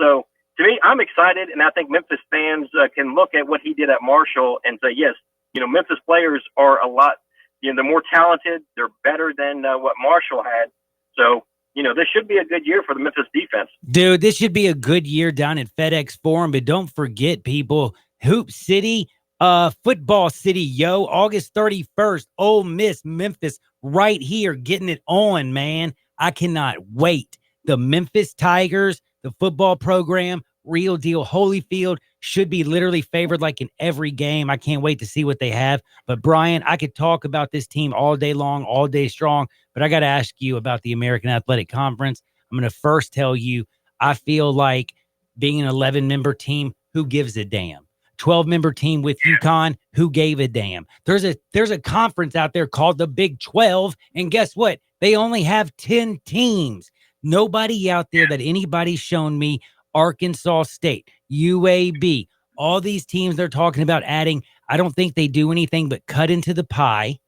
So to me, I'm excited, and I think Memphis fans can look at what he did at Marshall and say, yes, Memphis players are a lot, they're more talented, they're better than what Marshall had. So, this should be a good year for the Memphis defense. Dude, this should be a good year down at FedEx Forum, but don't forget, people, Hoop City, Football City, August 31st, Ole Miss, Memphis, right here, getting it on, man. I cannot wait. The Memphis Tigers, the football program, real deal. Holyfield should be literally favored like in every game. I can't wait to see what they have. But Brian, I could talk about this team all day long, all day strong, but I got to ask you about the American Athletic Conference. I'm going to first tell you, I feel like being an 11-member team, who gives a damn? 12-member team with UConn, who gave a damn? There's a conference out there called the Big 12, and guess what? They only have 10 teams. Nobody out there that anybody's shown me, Arkansas State, UAB, all these teams they're talking about adding, I don't think they do anything but cut into the pie.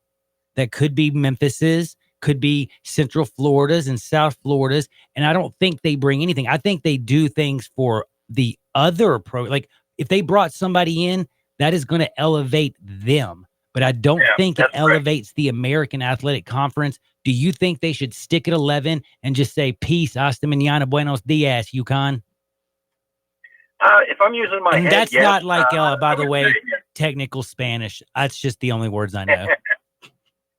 That could be Memphis's, could be Central Florida's and South Florida's, and I don't think they bring anything. I think they do things for the other like if they brought somebody in, that is going to elevate them. But I don't think it elevates the American Athletic Conference. Do you think they should stick at 11 and just say, peace, hasta mañana, buenos dias, UConn? If I'm using my head, that's yes. not like, by the way, yes. technical Spanish. That's just the only words I know.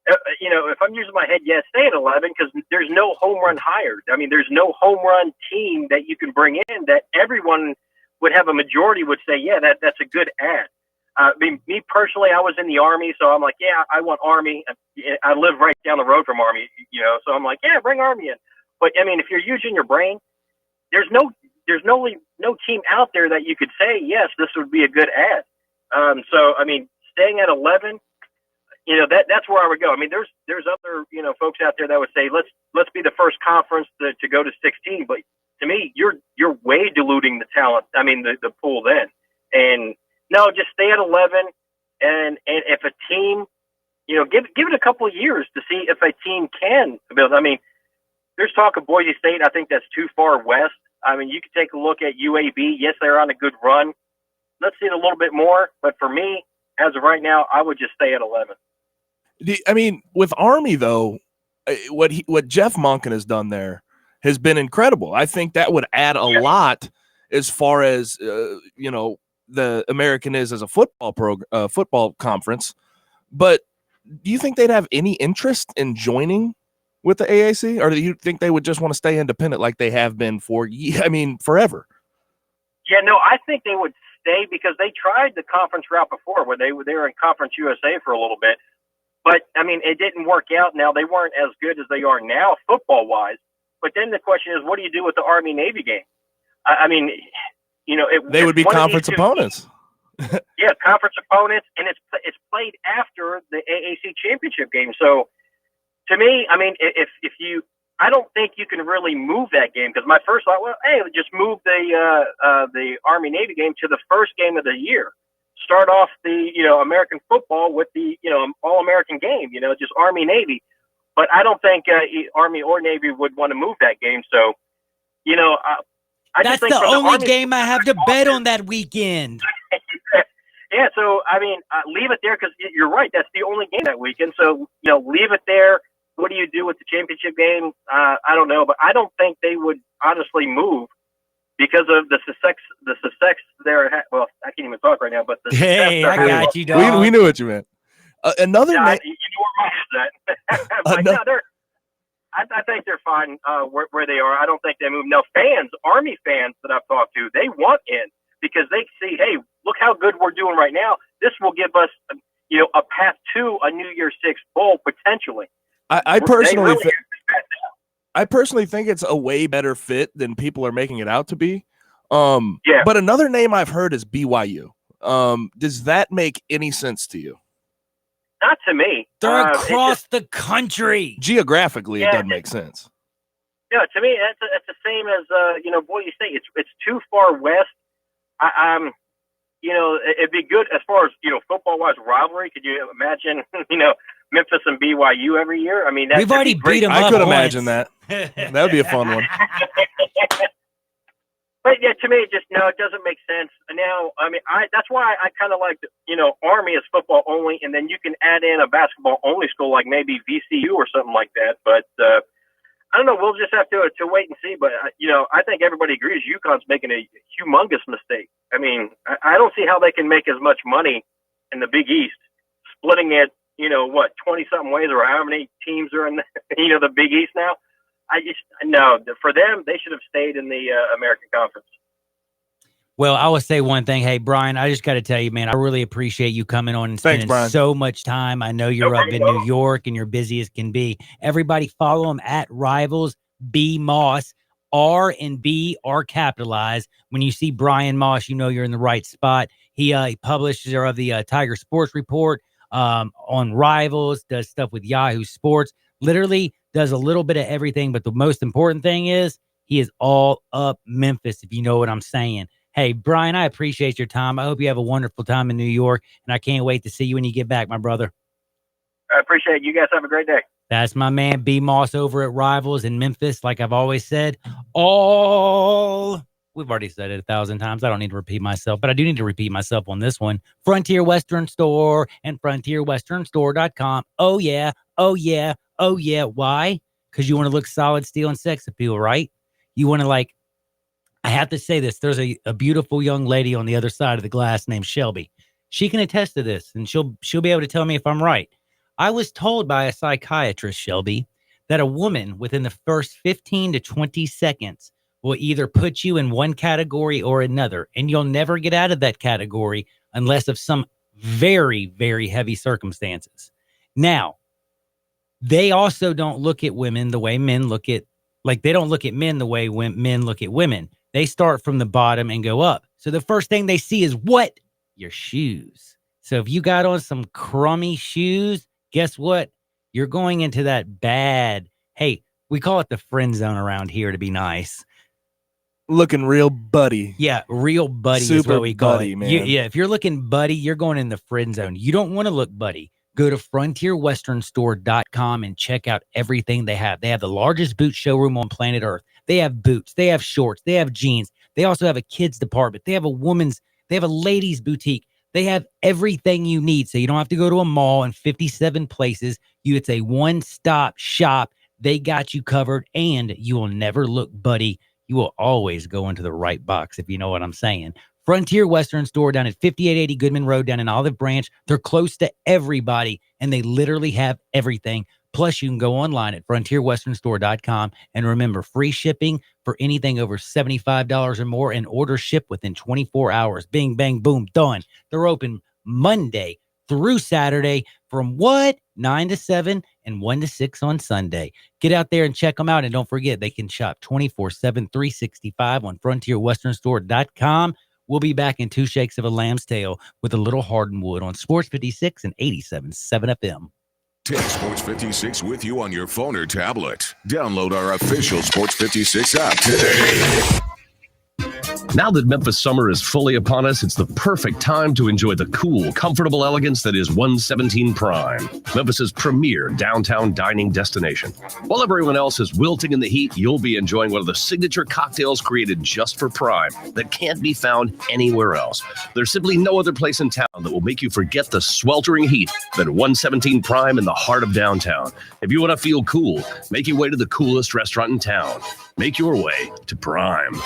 If I'm using my head, yes, stay at 11 because there's no home run hired. I mean, there's no home run team that you can bring in that everyone would have a majority would say, yeah, that's a good ad. Me personally, I was in the Army, so I'm like, yeah, I want Army. I live right down the road from Army, so I'm like, yeah, bring Army in. But I mean, if you're using your brain, there's no team out there that you could say, yes, this would be a good ad. So I mean, staying at 11, that's where I would go. I mean, there's other folks out there that would say, let's be the first conference to go to 16. But to me, you're way diluting the talent. I mean, the pool then. And no, just stay at 11. And if a team, give it a couple of years to see if a team can build. I mean, there's talk of Boise State. I think that's too far west. I mean, you could take a look at UAB. Yes, they're on a good run. Let's see it a little bit more. But for me, as of right now, I would just stay at 11. I mean, with Army, though, what Jeff Monken has done there has been incredible. I think that would add a lot as far as, the American is as a football conference. But do you think they'd have any interest in joining with the AAC, or do you think they would just want to stay independent like they have been forever? Yeah, no, I think they would stay because they tried the conference route before where they were in Conference USA for a little bit. But, I mean, it didn't work out. Now, they weren't as good as they are now football-wise. But then the question is, what do you do with the Army-Navy game? I mean, they would be conference opponents. Yeah, conference opponents, and it's played after the AAC championship game. So, to me, I mean, I don't think you can really move that game because my first thought, well, hey, just move the Army-Navy game to the first game of the year. Start off the American football with the All-American game, just Army-Navy. But I don't think Army or Navy would want to move that game. So, that's the only game I have to bet on that weekend. Yeah, so I mean, leave it there because you're right. That's the only game that weekend. So leave it there. What do you do with the championship game? I don't know, but I don't think they would honestly move because of the success there. Well, I can't even talk right now, but I got you, dog. We knew what you meant. Another you know where my head's at. But no, I think they're fine where they are. I don't think they move. Now, Army fans that I've talked to, they want in because they see, hey, look how good we're doing right now. This will give us, a path to a New Year's Six bowl potentially. I personally think it's a way better fit than people are making it out to be. But another name I've heard is BYU. Does that make any sense to you? Not to me. They're across the country. Geographically, it doesn't make sense. Yeah, to me, that's the same as Boise State. It's too far west. it'd be good as far as, football-wise rivalry. Could you imagine, Memphis and BYU every year? I mean, we've already beat them up. I could imagine that. That would be a fun one. But yeah, to me, it doesn't make sense. Now, I mean, that's why I kind of like, Army is football only, and then you can add in a basketball only school like maybe VCU or something like that. But I don't know. We'll just have to wait and see. But I think everybody agrees UConn's making a humongous mistake. I mean, I don't see how they can make as much money in the Big East, splitting it, 20-something ways, or how many teams are in the Big East now. No, for them, they should have stayed in the American Conference. Well, I will say one thing. Hey, Brian, I just got to tell you, man, I really appreciate you coming on and spending so much time. I know you're up in New York and you're busy as can be. Everybody follow him at Rivals B Moss. R and B are capitalized. When you see Brian Moss, you know you're in the right spot. He publisher of the Tiger Sports Report on Rivals, does stuff with Yahoo Sports. Literally does a little bit of everything, but the most important thing is he is all up Memphis, if you know what I'm saying. Hey, Brian, I appreciate your time. I hope you have a wonderful time in New York, and I can't wait to see you when you get back, my brother. I appreciate it. You guys have a great day. That's my man, B Moss, over at Rivals in Memphis. Like I've always said, we've already said it 1,000 times. I don't need to repeat myself, but I do need to repeat myself on this one. Frontier Western Store and FrontierWesternStore.com. Oh, yeah. Oh, yeah. Oh, yeah. Why? Because you want to look solid, steel, and sex appeal, right? You want to, I have to say this. There's a beautiful young lady on the other side of the glass named Shelby. She can attest to this, and she'll be able to tell me if I'm right. I was told by a psychiatrist, Shelby, that a woman within the first 15 to 20 seconds will either put you in one category or another, and you'll never get out of that category unless of some very, very heavy circumstances. Now, they also don't look at women the way men look at, they don't look at men the way men look at women. They start from the bottom and go up. So the first thing they see is what? Your shoes. So if you got on some crummy shoes, guess what? You're going into that bad, hey, we call it the friend zone around here to be nice. Looking real buddy. Yeah, real buddy Super is what we call buddy, it. man. Yeah, if you're looking buddy, you're going in the friend zone. You don't want to look buddy. Go to FrontierWesternStore.com and check out everything they have. They have the largest boot showroom on planet Earth. They have boots. They have shorts. They have jeans. They also have a kids department. They have a ladies boutique. They have everything you need. So you don't have to go to a mall in 57 places. It's a one-stop shop. They got you covered, and you will never look buddy. You will always go into the right box, if you know what I'm saying. Frontier Western Store down at 5880 Goodman Road down in Olive Branch. They're close to everybody, and they literally have everything. Plus, you can go online at FrontierWesternStore.com. And remember, free shipping for anything over $75 or more, and order ship within 24 hours. Bing, bang, boom, done. They're open Monday through Saturday from 9 to 7 and 1 to 6 on Sunday. Get out there and check them out. And don't forget, they can shop 24/7, 365 on FrontierWesternStore.com. We'll be back in 2 shakes of a lamb's tail with a little Hardwood on Sports 56 and 87.7 FM. Take Sports 56 with you on your phone or tablet. Download our official Sports 56 app today. Now that Memphis summer is fully upon us, it's the perfect time to enjoy the cool, comfortable elegance that is 117 Prime, Memphis's premier downtown dining destination. While everyone else is wilting in the heat, you'll be enjoying one of the signature cocktails created just for Prime that can't be found anywhere else. There's simply no other place in town that will make you forget the sweltering heat than 117 Prime in the heart of downtown. If you want to feel cool, make your way to the coolest restaurant in town. Make your way to Prime.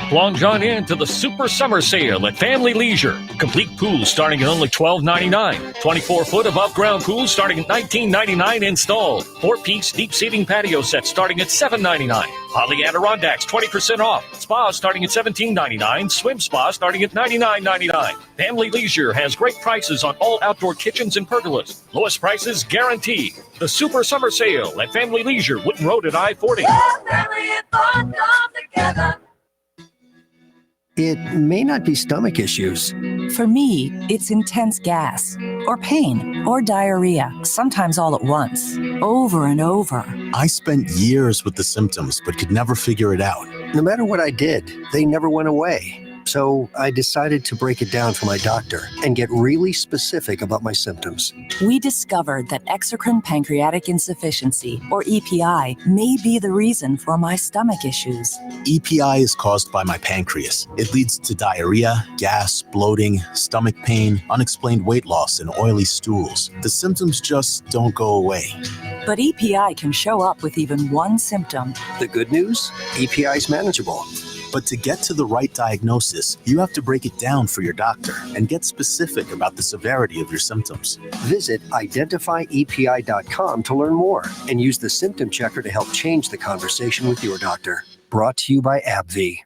Plunge on into the Super Summer Sale at Family Leisure. Complete pools starting at only $12.99. 24-foot above-ground pools starting at $19.99 installed. 4-piece deep seating patio sets starting at $7.99. Holly Adirondacks 20% off. Spas starting at $17.99. Swim spa starting at $99.99. Family Leisure has great prices on all outdoor kitchens and pergolas. Lowest prices guaranteed. The Super Summer Sale at Family Leisure, Witten Road at I-40. It may not be stomach issues. For me, it's intense gas, or pain, or diarrhea, sometimes all at once, over and over. I spent years with the symptoms, but could never figure it out. No matter what I did, they never went away. So I decided to break it down for my doctor and get really specific about my symptoms. We discovered that exocrine pancreatic insufficiency, or EPI, may be the reason for my stomach issues. EPI is caused by my pancreas. It leads to diarrhea, gas, bloating, stomach pain, unexplained weight loss, and oily stools. The symptoms just don't go away. But EPI can show up with even one symptom. The good news? EPI is manageable. But to get to the right diagnosis, you have to break it down for your doctor and get specific about the severity of your symptoms. Visit identifyepi.com to learn more and use the symptom checker to help change the conversation with your doctor. Brought to you by AbbVie.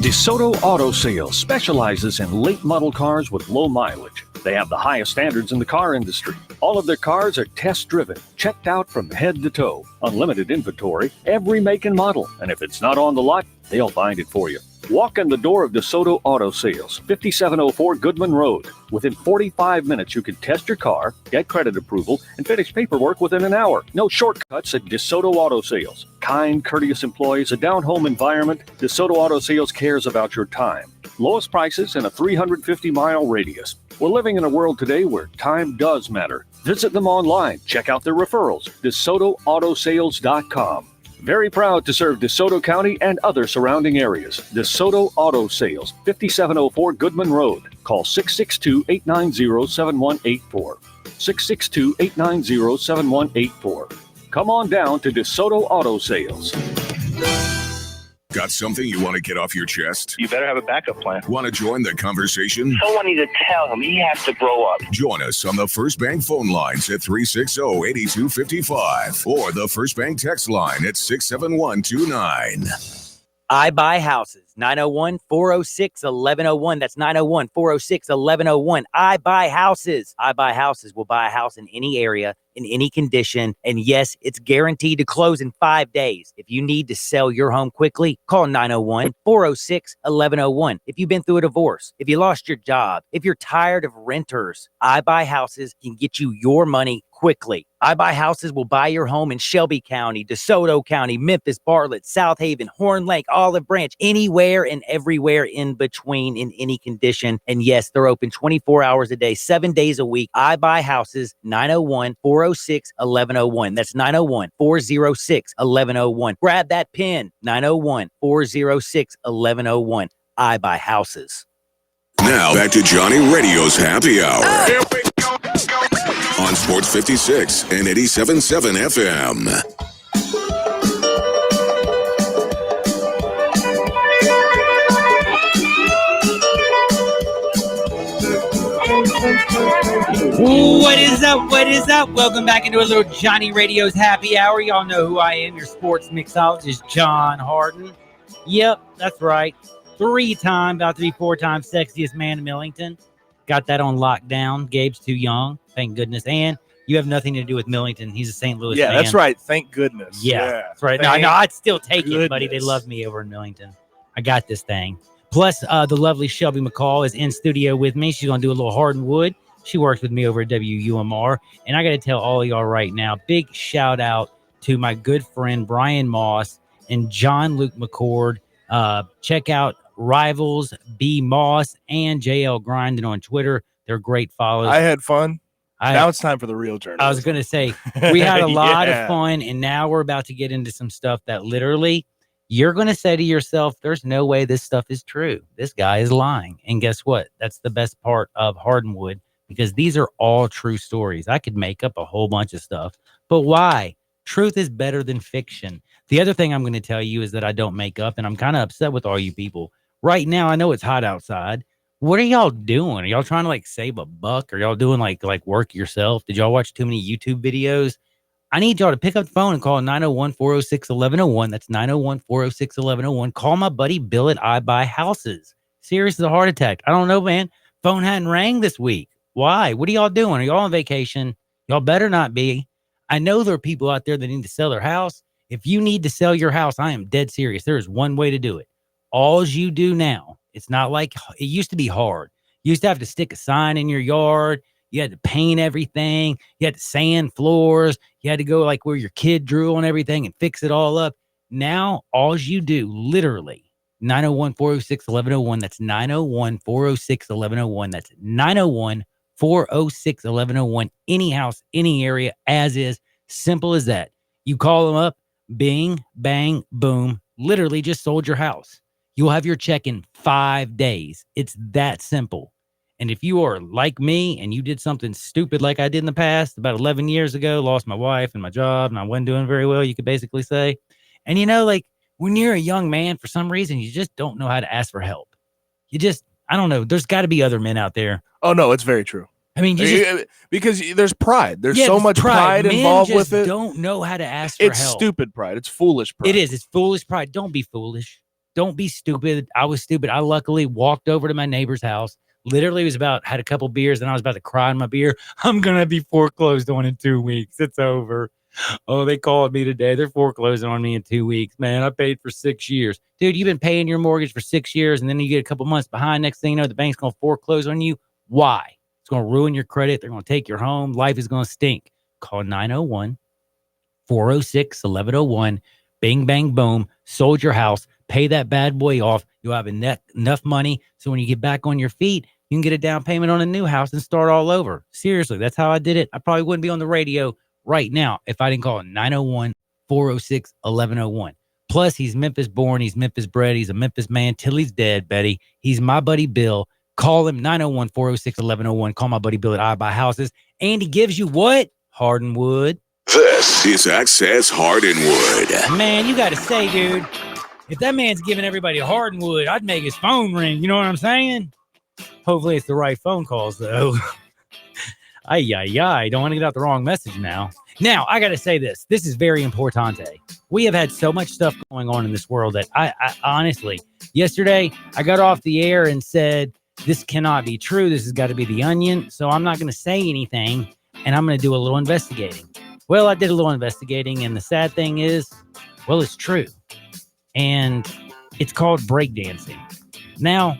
DeSoto Auto Sales specializes in late model cars with low mileage. They have the highest standards in the car industry. All of their cars are test-driven, checked out from head to toe, unlimited inventory, every make and model. And if it's not on the lot, they'll find it for you. Walk in the door of DeSoto Auto Sales, 5704 Goodman Road. Within 45 minutes, you can test your car, get credit approval, and finish paperwork within an hour. No shortcuts at DeSoto Auto Sales. Kind, courteous employees, a down-home environment. DeSoto Auto Sales cares about your time. Lowest prices in a 350-mile radius. We're living in a world today where time does matter. Visit them online. Check out their referrals. DeSotoAutosales.com. Very proud to serve DeSoto County and other surrounding areas. DeSoto Auto Sales, 5704 Goodman Road. Call 662-890-7184. 662-890-7184. Come on down to DeSoto Auto Sales. Got something you want to get off your chest? You better have a backup plan. Want to join the conversation? Someone needs to tell him he has to grow up. Join us on the First Bank phone lines at 360-8255 or the First Bank text line at 67129. I buy houses. 901-406-1101. That's 901-406-1101. I buy houses. I buy houses. We'll buy a house in any area, in any condition. And yes, it's guaranteed to close in 5 days. If you need to sell your home quickly, call 901-406-1101. If you've been through a divorce, if you lost your job, if you're tired of renters, I buy houses can get you your money quickly. I buy houses will buy your home in Shelby County, DeSoto County, Memphis, Bartlett, South Haven, Horn Lake, Olive Branch, anywhere and everywhere in between in any condition. And yes, they're open 24 hours a day, 7 days a week. I buy houses, 901-406-1101. That's 901-406-1101. Grab that pen, 901-406-1101. I buy houses. Now back to Johnny Radio's Happy Hour. Here we go. On Sports 56 and 87.7 FM. What is up? What is up? Welcome back into a little Johnny Radio's Happy Hour. Y'all know who I am, your sports mixologist, John Harden. Yep, that's right. 3-time, about to be 4-time sexiest man in Millington. Got that on lockdown. Gabe's too young, thank goodness. And you have nothing to do with Millington. He's a St. Louis man. Yeah, that's right. Thank goodness. Yeah, that's right. No, I'd still take it, buddy. They love me over in Millington. I got this thing. Plus, the lovely Shelby McCall is in studio with me. She's going to do a little Hardwood. She works with me over at WUMR. And I got to tell all of y'all right now, big shout out to my good friend Brian Moss and John Luke McCord. Check out Rivals, B Moss, and JL Grinding on Twitter. They're great follows. I had fun. Now it's time for the real journey. I was going to say, we had a lot of fun, and now we're about to get into some stuff that literally you're going to say to yourself, there's no way this stuff is true. This guy is lying. And guess what? That's the best part of Hardwood, because these are all true stories. I could make up a whole bunch of stuff, but why? Truth is better than fiction. The other thing I'm going to tell you is that I don't make up, and I'm kind of upset with all you people. Right now, I know it's hot outside. What are y'all doing? Are y'all trying to save a buck? Are y'all doing like work yourself? Did y'all watch too many YouTube videos? I need y'all to pick up the phone and call 901-406-1101. That's 901-406-1101. Call my buddy Bill at I Buy Houses. Serious as a heart attack. I don't know, man. Phone hadn't rang this week. Why? What are y'all doing? Are y'all on vacation? Y'all better not be. I know there are people out there that need to sell their house. If you need to sell your house, I am dead serious. There is one way to do it. All you do now, it's not like it used to be hard. You used to have to stick a sign in your yard. You had to paint everything. You had to sand floors. You had to go where your kid drew on everything and fix it all up. Now, all you do literally 901-406-1101. That's 901-406-1101. That's 901-406-1101. Any house, any area, as is. Simple as that. You call them up, bing, bang, boom. Literally just sold your house. You'll have your check in 5 days. It's that simple. And if you are like me and you did something stupid like I did in the past, about 11 years ago, lost my wife and my job, and I wasn't doing very well, you could basically say. And, like, when you're a young man, for some reason, you just don't know how to ask for help. I don't know. There's got to be other men out there. Oh, no, it's very true. I mean, because there's pride. There's so much pride involved with it. Don't know how to ask for help. It's stupid pride. It's foolish pride. It is. It's foolish pride. Don't be foolish. Don't be stupid. I was stupid. I luckily walked over to my neighbor's house. Literally had a couple beers, and I was about to cry in my beer. I'm going to be foreclosed on in 2 weeks. It's over. Oh, they called me today. They're foreclosing on me in 2 weeks. Man, I paid for 6 years. Dude, you've been paying your mortgage for 6 years, and then you get a couple months behind. Next thing you know, the bank's going to foreclose on you. Why? It's going to ruin your credit. They're going to take your home. Life is going to stink. Call 901-406-1101. Bing, bang, boom. Sold your house. Pay that bad boy off. You'll have enough money so when you get back on your feet, you can get a down payment on a new house and start all over. Seriously, that's how I did it. I probably wouldn't be on the radio right now if I didn't call it 901-406-1101. Plus, he's Memphis born. He's Memphis bred. He's a Memphis man till he's dead, Betty. He's my buddy Bill. Call him 901-406-1101. Call my buddy Bill at I Buy Houses. And he gives you what? Hardwood. This is Access Hardwood. Man, you got to say, dude, if that man's giving everybody hardwood, I'd make his phone ring. You know what I'm saying? Hopefully it's the right phone calls, though. Don't want to get out the wrong message now. Now, I got to say this. This is very importante. We have had so much stuff going on in this world that I honestly, yesterday, I got off the air and said, this cannot be true. This has got to be The Onion. So I'm not going to say anything, and I'm going to do a little investigating. Well, I did a little investigating, and the sad thing is, well, it's true. And it's called breakdancing. Now,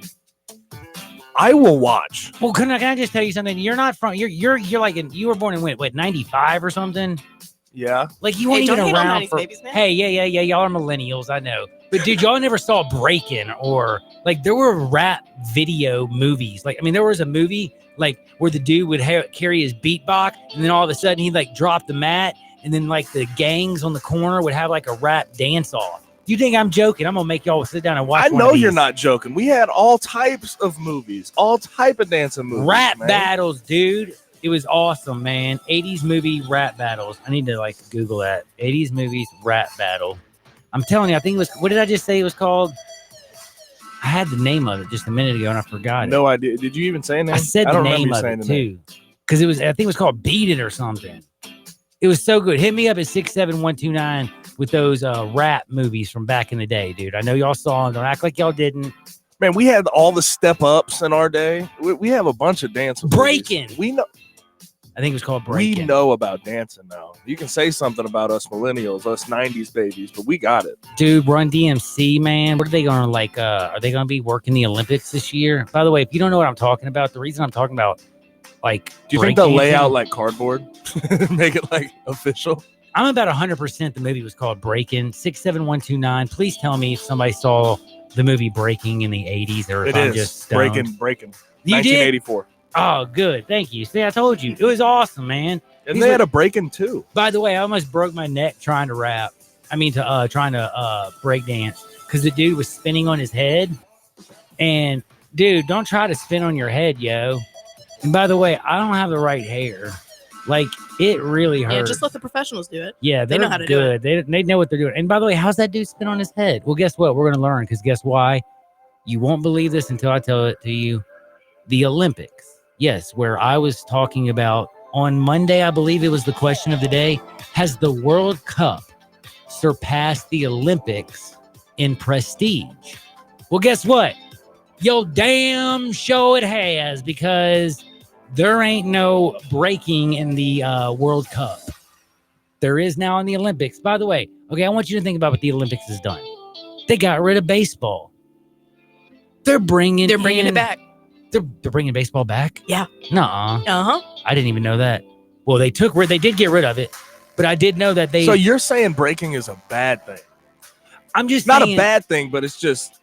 I will watch. Well, can I just tell you something? You're not from you're like you were born in what 95 or something? Yeah. Like you weren't even around for babies, hey, yeah. Y'all are millennials, I know. But dude, y'all never saw Breakin' or like there were rap video movies. Like, I mean, there was a movie like where the dude would carry his beatbox and then all of a sudden he'd like drop the mat and then like the gangs on the corner would have like a rap dance off. You think I'm joking? I'm gonna make y'all sit down and watch. I know you're not joking. We had all types of movies, all type of dancing movies, rap battles, dude. It was awesome, man. 80s movie rap battles. I need to like Google that. 80s movies rap battle. I'm telling you, I think it was. What did I just say it was called? I had the name of it just a minute ago and I forgot. No idea. Did you even say a name? I said the name of it too, because it was. I think it was called Beat It or something. It was so good. Hit me up at 67129 with those rap movies from back in the day, dude. I know y'all saw them. Don't act like y'all didn't. Man, we had all the step ups in our day. We have a bunch of dancing. Breaking. We know. I think it was called Breaking. We know about dancing now. You can say something about us millennials, us 90s babies, but we got it. Dude, Run DMC, man. What are they going to like? Are they going to be working the Olympics this year? By the way, if you don't know what I'm talking about, the reason I'm talking about like. Do you think they'll lay out like cardboard? Make it like official? I'm about 100% the movie was called Breaking. 67129. Please tell me if somebody saw the movie Breaking in the 80s or if I'm just stoned. Breaking. You 1984. Did? Oh, good. Thank you. See, I told you. It was awesome, man. And they had a Breaking too. By the way, I almost broke my neck trying to rap. Trying to break dance because the dude was spinning on his head. And dude, don't try to spin on your head, yo. And by the way, I don't have the right hair. Like, it really hurts. Yeah, just let the professionals do it. Yeah, they know how to do it. They know what they're doing. And by the way, how's that dude spin on his head? Well, guess what? We're going to learn because guess why? You won't believe this until I tell it to you. The Olympics. Yes, where I was talking about on Monday, I believe it was the question of the day. Has the World Cup surpassed the Olympics in prestige? Well, guess what? Yo, damn show it has, because there ain't no breaking in the World Cup. There is now in the Olympics. By the way, okay, I want you to think about what the Olympics has done. They got rid of baseball. They're bringing it back. They're bringing baseball back? Yeah. Nuh-uh. Uh-huh. I didn't even know that. Well, they did get rid of it, but I did know that they... So you're saying breaking is a bad thing? I'm just not saying, a bad thing, but it's just,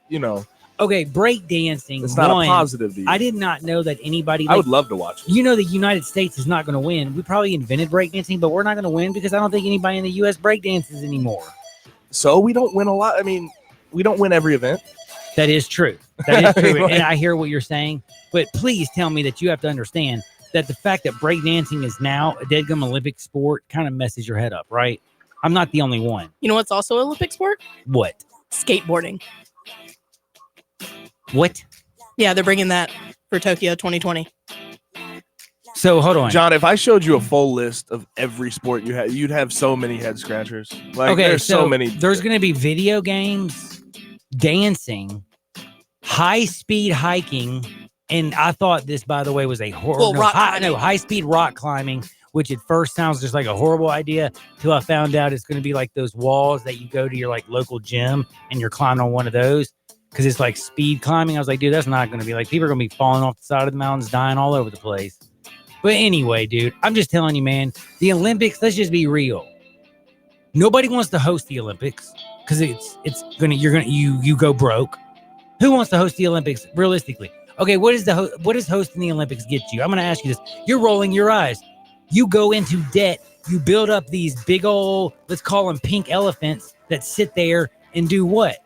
okay, break dancing. It's not a positive deal. I did not know that anybody. I would love to watch it. The United States is not going to win. We probably invented breakdancing, but we're not going to win because I don't think anybody in the U.S. breakdances anymore. So we don't win a lot. I mean, we don't win every event. That is true. That is true. And I hear what you're saying, but please tell me that you have to understand that the fact that breakdancing is now a deadgum Olympic sport kind of messes your head up, right? I'm not the only one. You know what's also an Olympic sport? What? Skateboarding. What? Yeah, they're bringing that for Tokyo 2020. So hold on, John. If I showed you a full list of every sport you had, you'd have so many head scratchers. There's so many. There's going to be video games, dancing, high-speed hiking, and I thought this, by the way, was a horrible. High-speed rock climbing, which at first sounds just like a horrible idea, till I found out it's going to be like those walls that you go to your local gym and you're climbing on one of those. Because it's like speed climbing. I was like, dude, that's not going to be people are going to be falling off the side of the mountains, dying all over the place. But anyway, dude, I'm just telling you, man, the Olympics, let's just be real. Nobody wants to host the Olympics because you go broke. Who wants to host the Olympics realistically? Okay, what does hosting the Olympics get you? I'm going to ask you this. You're rolling your eyes. You go into debt. You build up these big old, let's call them pink elephants that sit there and do what?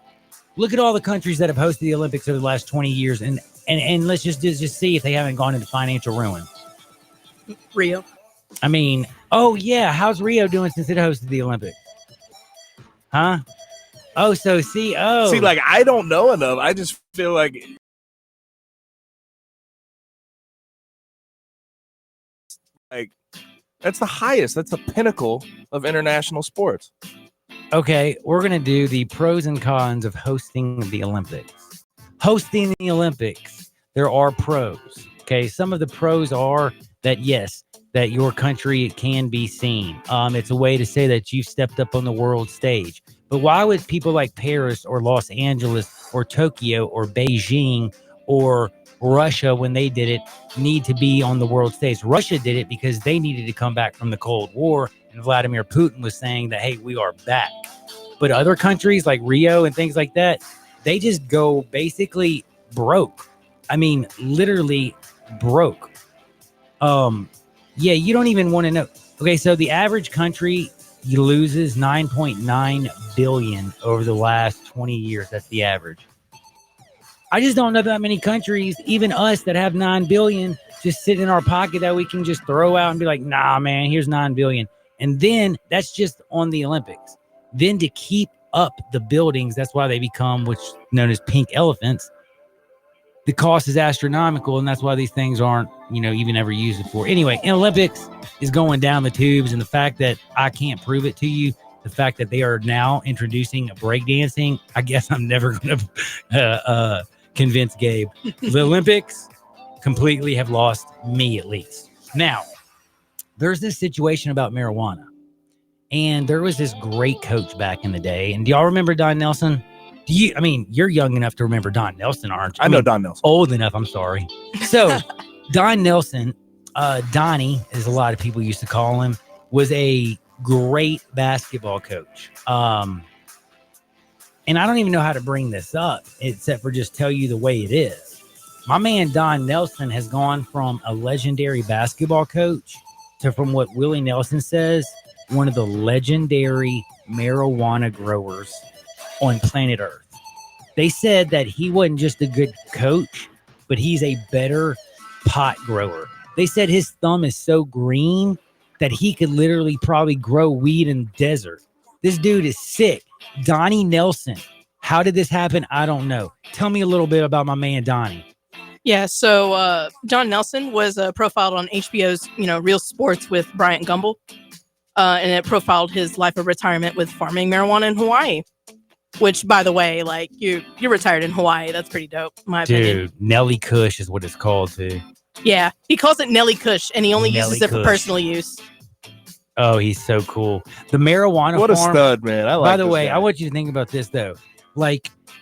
Look at all the countries that have hosted the Olympics over the last 20 years, and let's just see if they haven't gone into financial ruin. Rio. I mean, oh yeah, how's Rio doing since it hosted the Olympics? Huh? Oh, so see, I don't know enough. I just feel like that's the highest. That's the pinnacle of international sports. Okay, we're going to do the pros and cons of hosting the Olympics. Hosting the Olympics, there are pros. Okay, some of the pros are that, yes, that your country can be seen. It's a way to say that you've stepped up on the world stage. But why would people like Paris or Los Angeles or Tokyo or Beijing or Russia, when they did it, need to be on the world stage? Russia did it because they needed to come back from the Cold War. And Vladimir Putin was saying that, hey, we are back. But other countries like Rio and things like that, they just go basically broke. I mean, literally broke. Yeah, you don't even want to know. Okay, so the average country loses 9.9 billion over the last 20 years. That's the average. I just don't know that many countries, even us that have 9 billion, just sit in our pocket that we can just throw out and be like, nah, man, here's 9 billion. And then that's just on the Olympics. Then to keep up the buildings, that's why they become what's known as pink elephants. The cost is astronomical, and that's why these things aren't, even ever used before. Anyway, Olympics is going down the tubes, and the fact that I can't prove it to you, the fact that they are now introducing breakdancing, I guess I'm never going to convince Gabe. The Olympics completely have lost me, at least. Now, there's this situation about marijuana, and there was this great coach back in the day. And do y'all remember Don Nelson? You're young enough to remember Don Nelson, aren't you? I know Don Nelson. Old enough, I'm sorry. So Don Nelson, Donnie, as a lot of people used to call him, was a great basketball coach. And I don't even know how to bring this up except for just tell you the way it is. My man Don Nelson has gone from a legendary basketball coach to, from what Willie Nelson says, one of the legendary marijuana growers on planet Earth. They said that he wasn't just a good coach, but he's a better pot grower. They said his thumb is so green that he could literally probably grow weed in the desert. This dude is sick. Donnie Nelson. How did this happen? I don't know. Tell me a little bit about my man Donnie. Yeah, so Don Nelson was profiled on HBO's, Real Sports with Bryant Gumbel. And it profiled his life of retirement with farming marijuana in Hawaii. Which, by the way, you're retired in Hawaii. That's pretty dope, in my opinion. Dude, Nelly Kush is what it's called, too. Yeah, he calls it Nelly Kush, and he only uses it for personal use. Oh, he's so cool. The marijuana What farm, a stud, man. By the way, I want you to think about this, though.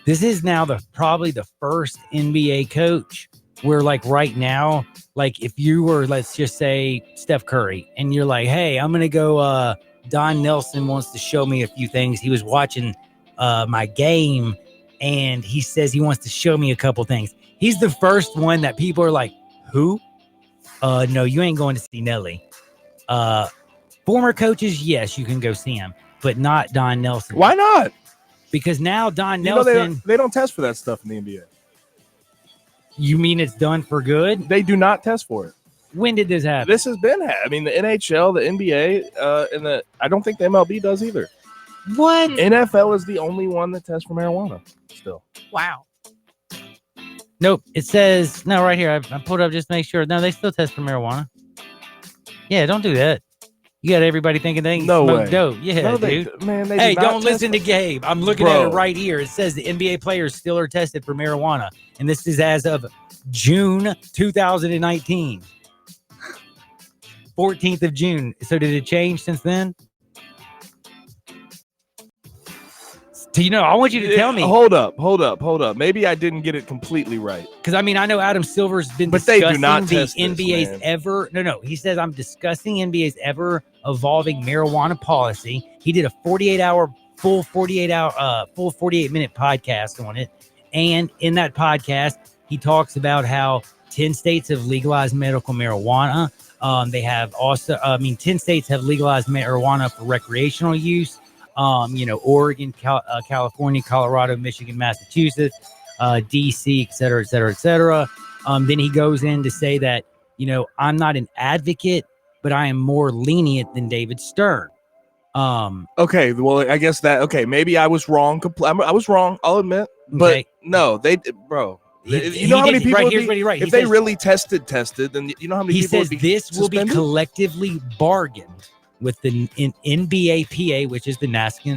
This is now probably the first NBA coach where, right now, if you were, let's just say, Steph Curry, and you're like, hey, I'm going to go, Don Nelson wants to show me a few things. He was watching my game, and he says he wants to show me a couple things. He's the first one that people are like, who? No, you ain't going to see Nelly. Former coaches, yes, you can go see him, but not Don Nelson. Why not? Because now Don Nelson... they don't test for that stuff in the NBA. You mean it's done for good? They do not test for it. When did this happen? This has been. I mean, the NHL, the NBA, and I don't think the MLB does either. What? NFL is the only one that tests for marijuana still. Wow. Nope. It says, no, right here. I pulled it up just to make sure. No, they still test for marijuana. Yeah, don't do that. You got everybody thinking they smoke dope. Yeah, dude. Hey, don't listen to Gabe. I'm looking at it right here. It says the NBA players still are tested for marijuana. And this is as of June 2019. 14th of June. So did it change since then? I want you to tell me. Hold up. Maybe I didn't get it completely right. Because, I mean, I know Adam Silver's been discussing they do not the NBA's ever... No. He says, I'm discussing NBA's ever-evolving marijuana policy. He did a full 48-minute podcast on it. And in that podcast, he talks about how 10 states have legalized medical marijuana. They have also... 10 states have legalized marijuana for recreational use. Oregon, California, Colorado, Michigan, Massachusetts, DC, et cetera, et cetera, et cetera. Then he goes in to say that, I'm not an advocate, but I am more lenient than David Stern. Okay. Well, I guess maybe I was wrong. I was wrong. I'll admit, but no, bro. You know how many people if they really tested, then you know how many people would be this will be collectively bargained with the NBAPA, which is the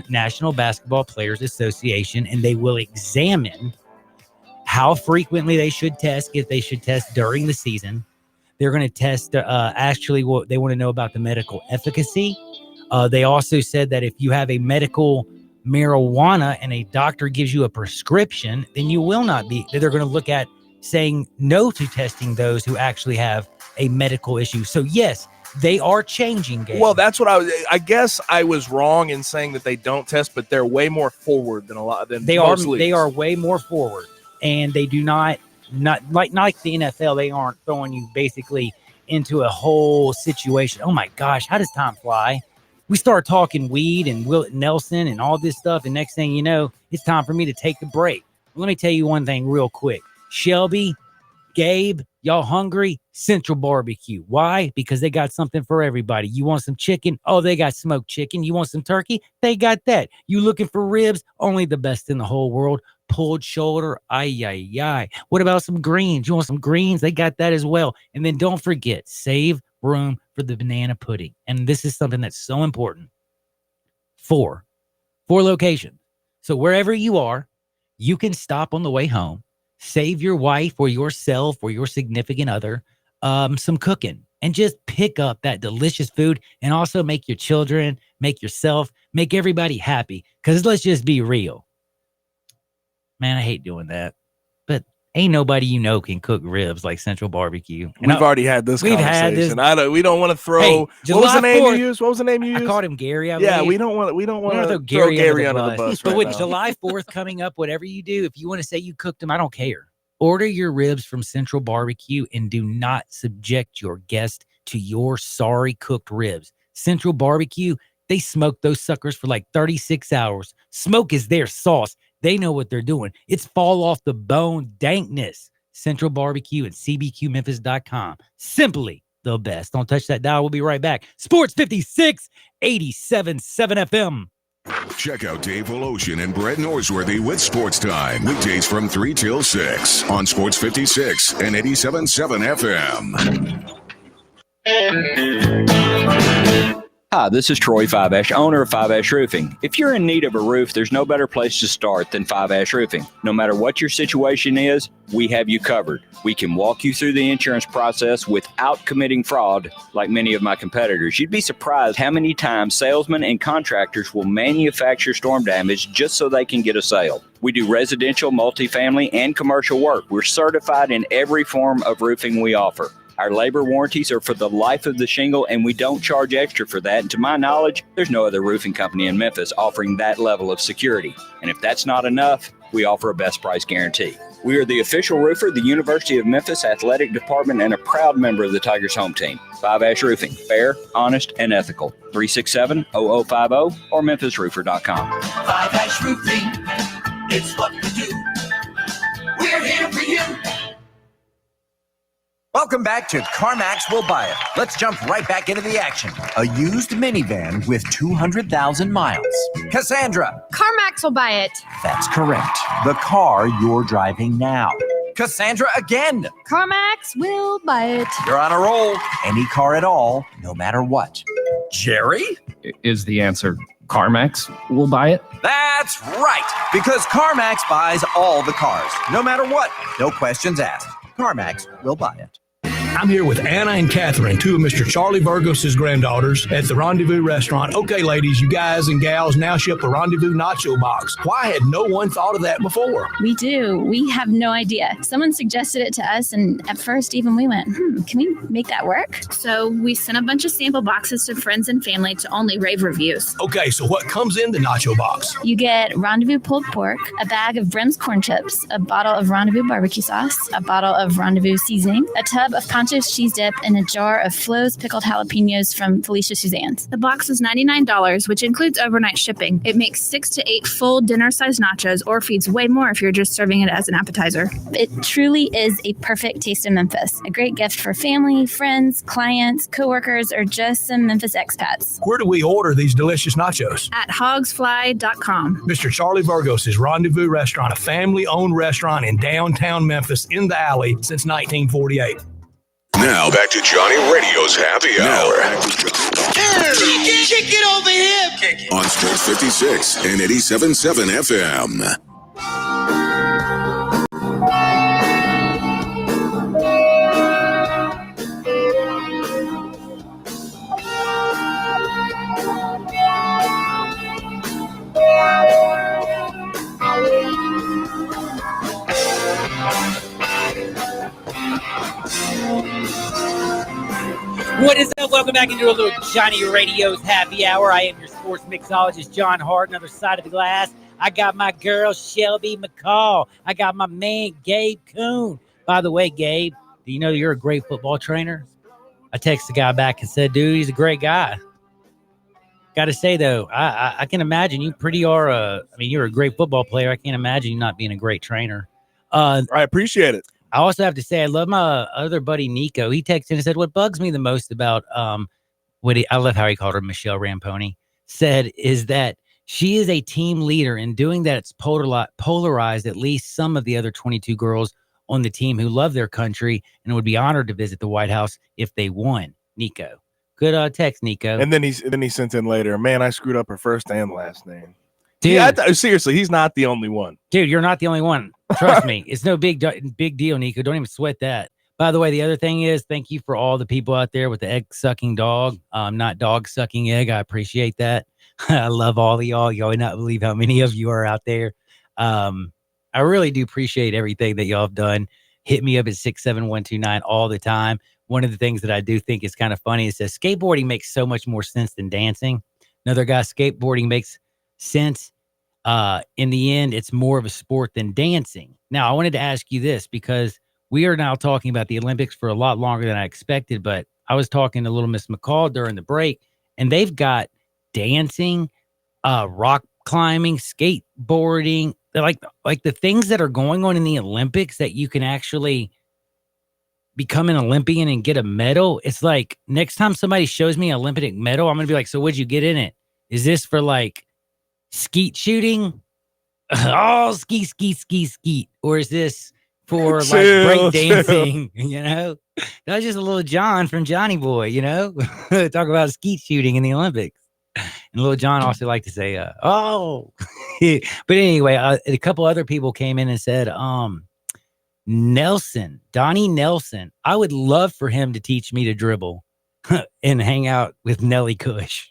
National Basketball Players Association, and they will examine how frequently they should test, if they should test during the season. They're going to test, what they want to know about the medical efficacy. They also said that if you have a medical marijuana and a doctor gives you a prescription, then you will not be, they're going to look at saying no to testing those who actually have a medical issue. So yes, they are changing games. Well, that's what I guess I was wrong in saying that they don't test, but they're way more forward than they are. They are way more forward, and they do not like the NFL. They aren't throwing you basically into a whole situation. Oh my gosh, how does time fly? We start talking weed and Will Nelson and all this stuff, and next thing you know, it's time for me to take a break. Let me tell you one thing real quick. Shelby, Gabe, y'all hungry? Central Barbecue. Why? Because they got something for everybody. You want some chicken? Oh, they got smoked chicken. You want some turkey? They got that. You looking for ribs? Only the best in the whole world. Pulled shoulder. Ay. What about some greens? You want some greens? They got that as well. And then don't forget, save room for the banana pudding. And this is something that's so important. 4 locations. So wherever you are, you can stop on the way home. Save your wife or yourself or your significant other some cooking and just pick up that delicious food, and also make your children, make yourself, make everybody happy. Because let's just be real. Man, I hate doing that. But ain't nobody can cook ribs like Central Barbecue. And we've already had this conversation. We don't want to throw. Hey, what was the name you used? What was the name you used? I called him Gary. Yeah, we don't want to throw Gary under the bus. But with July 4th coming up, whatever you do, if you want to say you cooked them, I don't care. Order your ribs from Central Barbecue and do not subject your guest to your sorry cooked ribs. Central Barbecue, they smoke those suckers for like 36 hours. Smoke is their sauce. They know what they're doing. It's fall off the bone dankness. Central Barbecue and CBQMemphis.com. Simply the best. Don't touch that dial. We'll be right back. Sports 56, 87.7 FM. Check out Dave Voloshin and Brett Norsworthy with Sports Time. Weekdays from 3 till 6 on Sports 56 and 87.7 FM. Hi, this is Troy Five Ash, owner of Five Ash Roofing. If you're in need of a roof, there's no better place to start than Five Ash Roofing. No matter what your situation is, we have you covered. We can walk you through the insurance process without committing fraud like many of my competitors. You'd be surprised how many times salesmen and contractors will manufacture storm damage just so they can get a sale. We do residential, multifamily, and commercial work. We're certified in every form of roofing we offer. Our labor warranties are for the life of the shingle, and we don't charge extra for that. And to my knowledge, there's no other roofing company in Memphis offering that level of security. And if that's not enough, we offer a best price guarantee. We are the official roofer of the University of Memphis Athletic Department and a proud member of the Tigers home team. 5 Ash Roofing, fair, honest, and ethical. 367-0050 or memphisroofer.com. 5 Ash Roofing, it's what we do. We're here for you. Welcome back to CarMax Will Buy It. Let's jump right back into the action. A used minivan with 200,000 miles. Cassandra. CarMax will buy it. That's correct. The car you're driving now. Cassandra again. CarMax will buy it. You're on a roll. Any car at all, no matter what. Jerry? Is the answer CarMax will buy it? That's right. Because CarMax buys all the cars, no matter what. No questions asked. CarMax will buy it. I'm here with Anna and Catherine, two of Mr. Charlie Virgos' granddaughters at the Rendezvous restaurant. Okay, ladies, you guys and gals now ship a Rendezvous nacho box. Why had no one thought of that before? We do. We have no idea. Someone suggested it to us, and at first even we went, can we make that work? So we sent a bunch of sample boxes to friends and family to only rave reviews. Okay, so what comes in the nacho box? You get Rendezvous pulled pork, a bag of Brim's corn chips, a bottle of Rendezvous barbecue sauce, a bottle of Rendezvous seasoning, a tub of Poncho's cheese dip, and a jar of Flo's pickled jalapenos from Felicia Suzanne's. The box is $99, which includes overnight shipping. It makes 6 to 8 full dinner-sized nachos, or feeds way more if you're just serving it as an appetizer. It truly is a perfect taste of Memphis. A great gift for family, friends, clients, coworkers, or just some Memphis expats. Where do we order these delicious nachos? At hogsfly.com. Mr. Charlie Virgos' Rendezvous Restaurant, a family-owned restaurant in downtown Memphis in the alley since 1948. Now back to Johnny Radio's Happy Hour Kick it over here. on Sports 56 and 87.7 FM. What is up? Welcome back into a little Johnny Radio's Happy Hour. I am your sports mixologist, John Hart. Another side of the glass. I got my girl, Shelby McCall. I got my man, Gabe Kuhn. By the way, Gabe, do you know you're a great football trainer? I texted the guy back and said, dude, he's a great guy. Got to say, though, I can imagine you you're a great football player. I can't imagine you not being a great trainer. I appreciate it. I also have to say I love my other buddy Nico. He texted and said what bugs me the most about I love how he called her Michelle Ramponi, said is that she is a team leader. In doing that, it's polarized at least some of the other 22 girls on the team who love their country and would be honored to visit the White House if they won. Nico. Good text, Nico. And then he sent in later, man, I screwed up her first and last name. Dude, yeah, seriously, he's not the only one. Dude, you're not the only one. Trust me. It's no big deal, Nico. Don't even sweat that. By the way, the other thing is thank you for all the people out there with the egg-sucking dog. Not dog-sucking egg. I appreciate that. I love all of y'all. You would not believe how many of you are out there. I really do appreciate everything that y'all have done. Hit me up at 67129 all the time. One of the things that I do think is kind of funny is that skateboarding makes so much more sense than dancing. Another guy, skateboarding makes sense. In the end, it's more of a sport than dancing. Now, I wanted to ask you this because we are now talking about the Olympics for a lot longer than I expected, but I was talking to little Miss McCall during the break, and they've got dancing, rock climbing, skateboarding, like the things that are going on in the Olympics that you can actually become an Olympian and get a medal. It's like next time somebody shows me an Olympic medal, I'm going to be like, so what'd you get in it? Is this for like skeet shooting? Oh, skeet. Or is this for like break dancing? You know, that was just a little John from Johnny Boy, you know, talk about skeet shooting in the Olympics. And little John also liked to say, oh, but anyway, a couple other people came in and said, Donnie Nelson, I would love for him to teach me to dribble and hang out with Nelly Kush.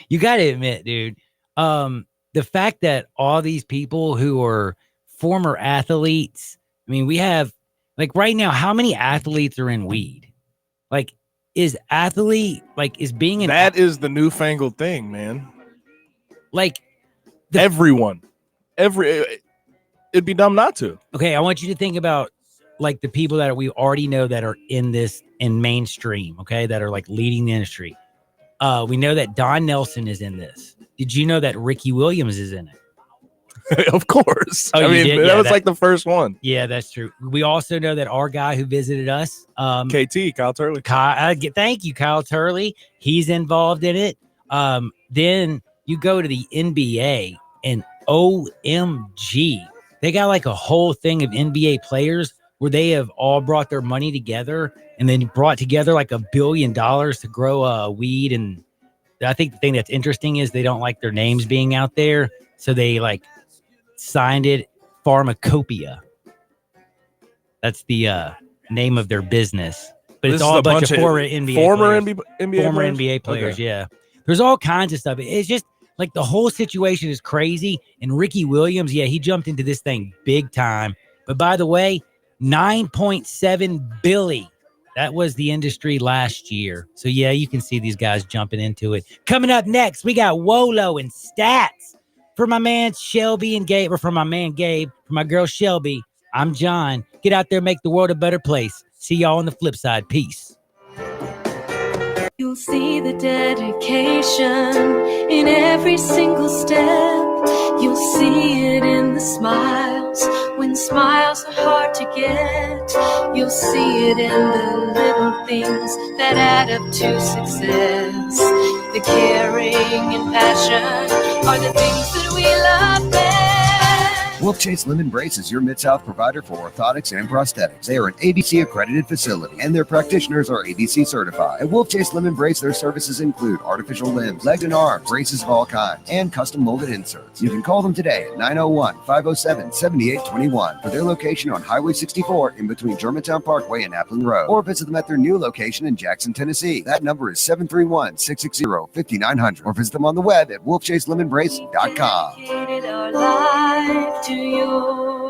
You got to admit, dude, the fact that all these people who are former athletes, I mean, we have Like right now, how many athletes are in weed? Like, is being an that is the newfangled thing, man. Like everyone, it'd be dumb not to. Okay, I want you to think about like the people that we already know that are in this in mainstream, okay, that are like leading the industry. We know that Don Nelson is in this. Did you know that Ricky Williams is in it? Of course. Oh, I mean, that was like the first one. Yeah, that's true. We also know that our guy who visited us, KT, Kyle Turley. Thank you, Kyle Turley. He's involved in it. Then you go to the NBA and OMG, they got like a whole thing of NBA players where they have all brought their money together and then brought together like $1 billion to grow weed. And I think the thing that's interesting is they don't like their names being out there. So they like signed it Pharmacopoeia. That's the name of their business. But it's all a bunch of former NBA players. Okay. Yeah. There's all kinds of stuff. It's just like the whole situation is crazy. And Ricky Williams, yeah, he jumped into this thing big time. But by the way, 9.7 billion. That was the industry last year. So yeah, you can see these guys jumping into it. Coming up next, we got Wolo and Stats. For my man Shelby and Gabe, or for my man Gabe, for my girl Shelby, I'm John. Get out there, make the world a better place. See y'all on the flip side. Peace. You'll see the dedication in every single step. You'll see it in the smiles when smiles are hard to get. You'll see it in the little things that add up to success. The caring and passion are the things that we love best. Wolf Chase Limb Brace is your Mid-South provider for orthotics and prosthetics. They are an ABC accredited facility and their practitioners are ABC certified. At Wolf Chase Limb Brace, their services include artificial limbs, legs and arms, braces of all kinds, and custom molded inserts. You can call them today at 901-507-7821 for their location on Highway 64 in between Germantown Parkway and Appling Road, or visit them at their new location in Jackson, Tennessee. That number is 731-660-5900, or visit them on the web at wolfchaselemembrace.com. Dedicated our life to you.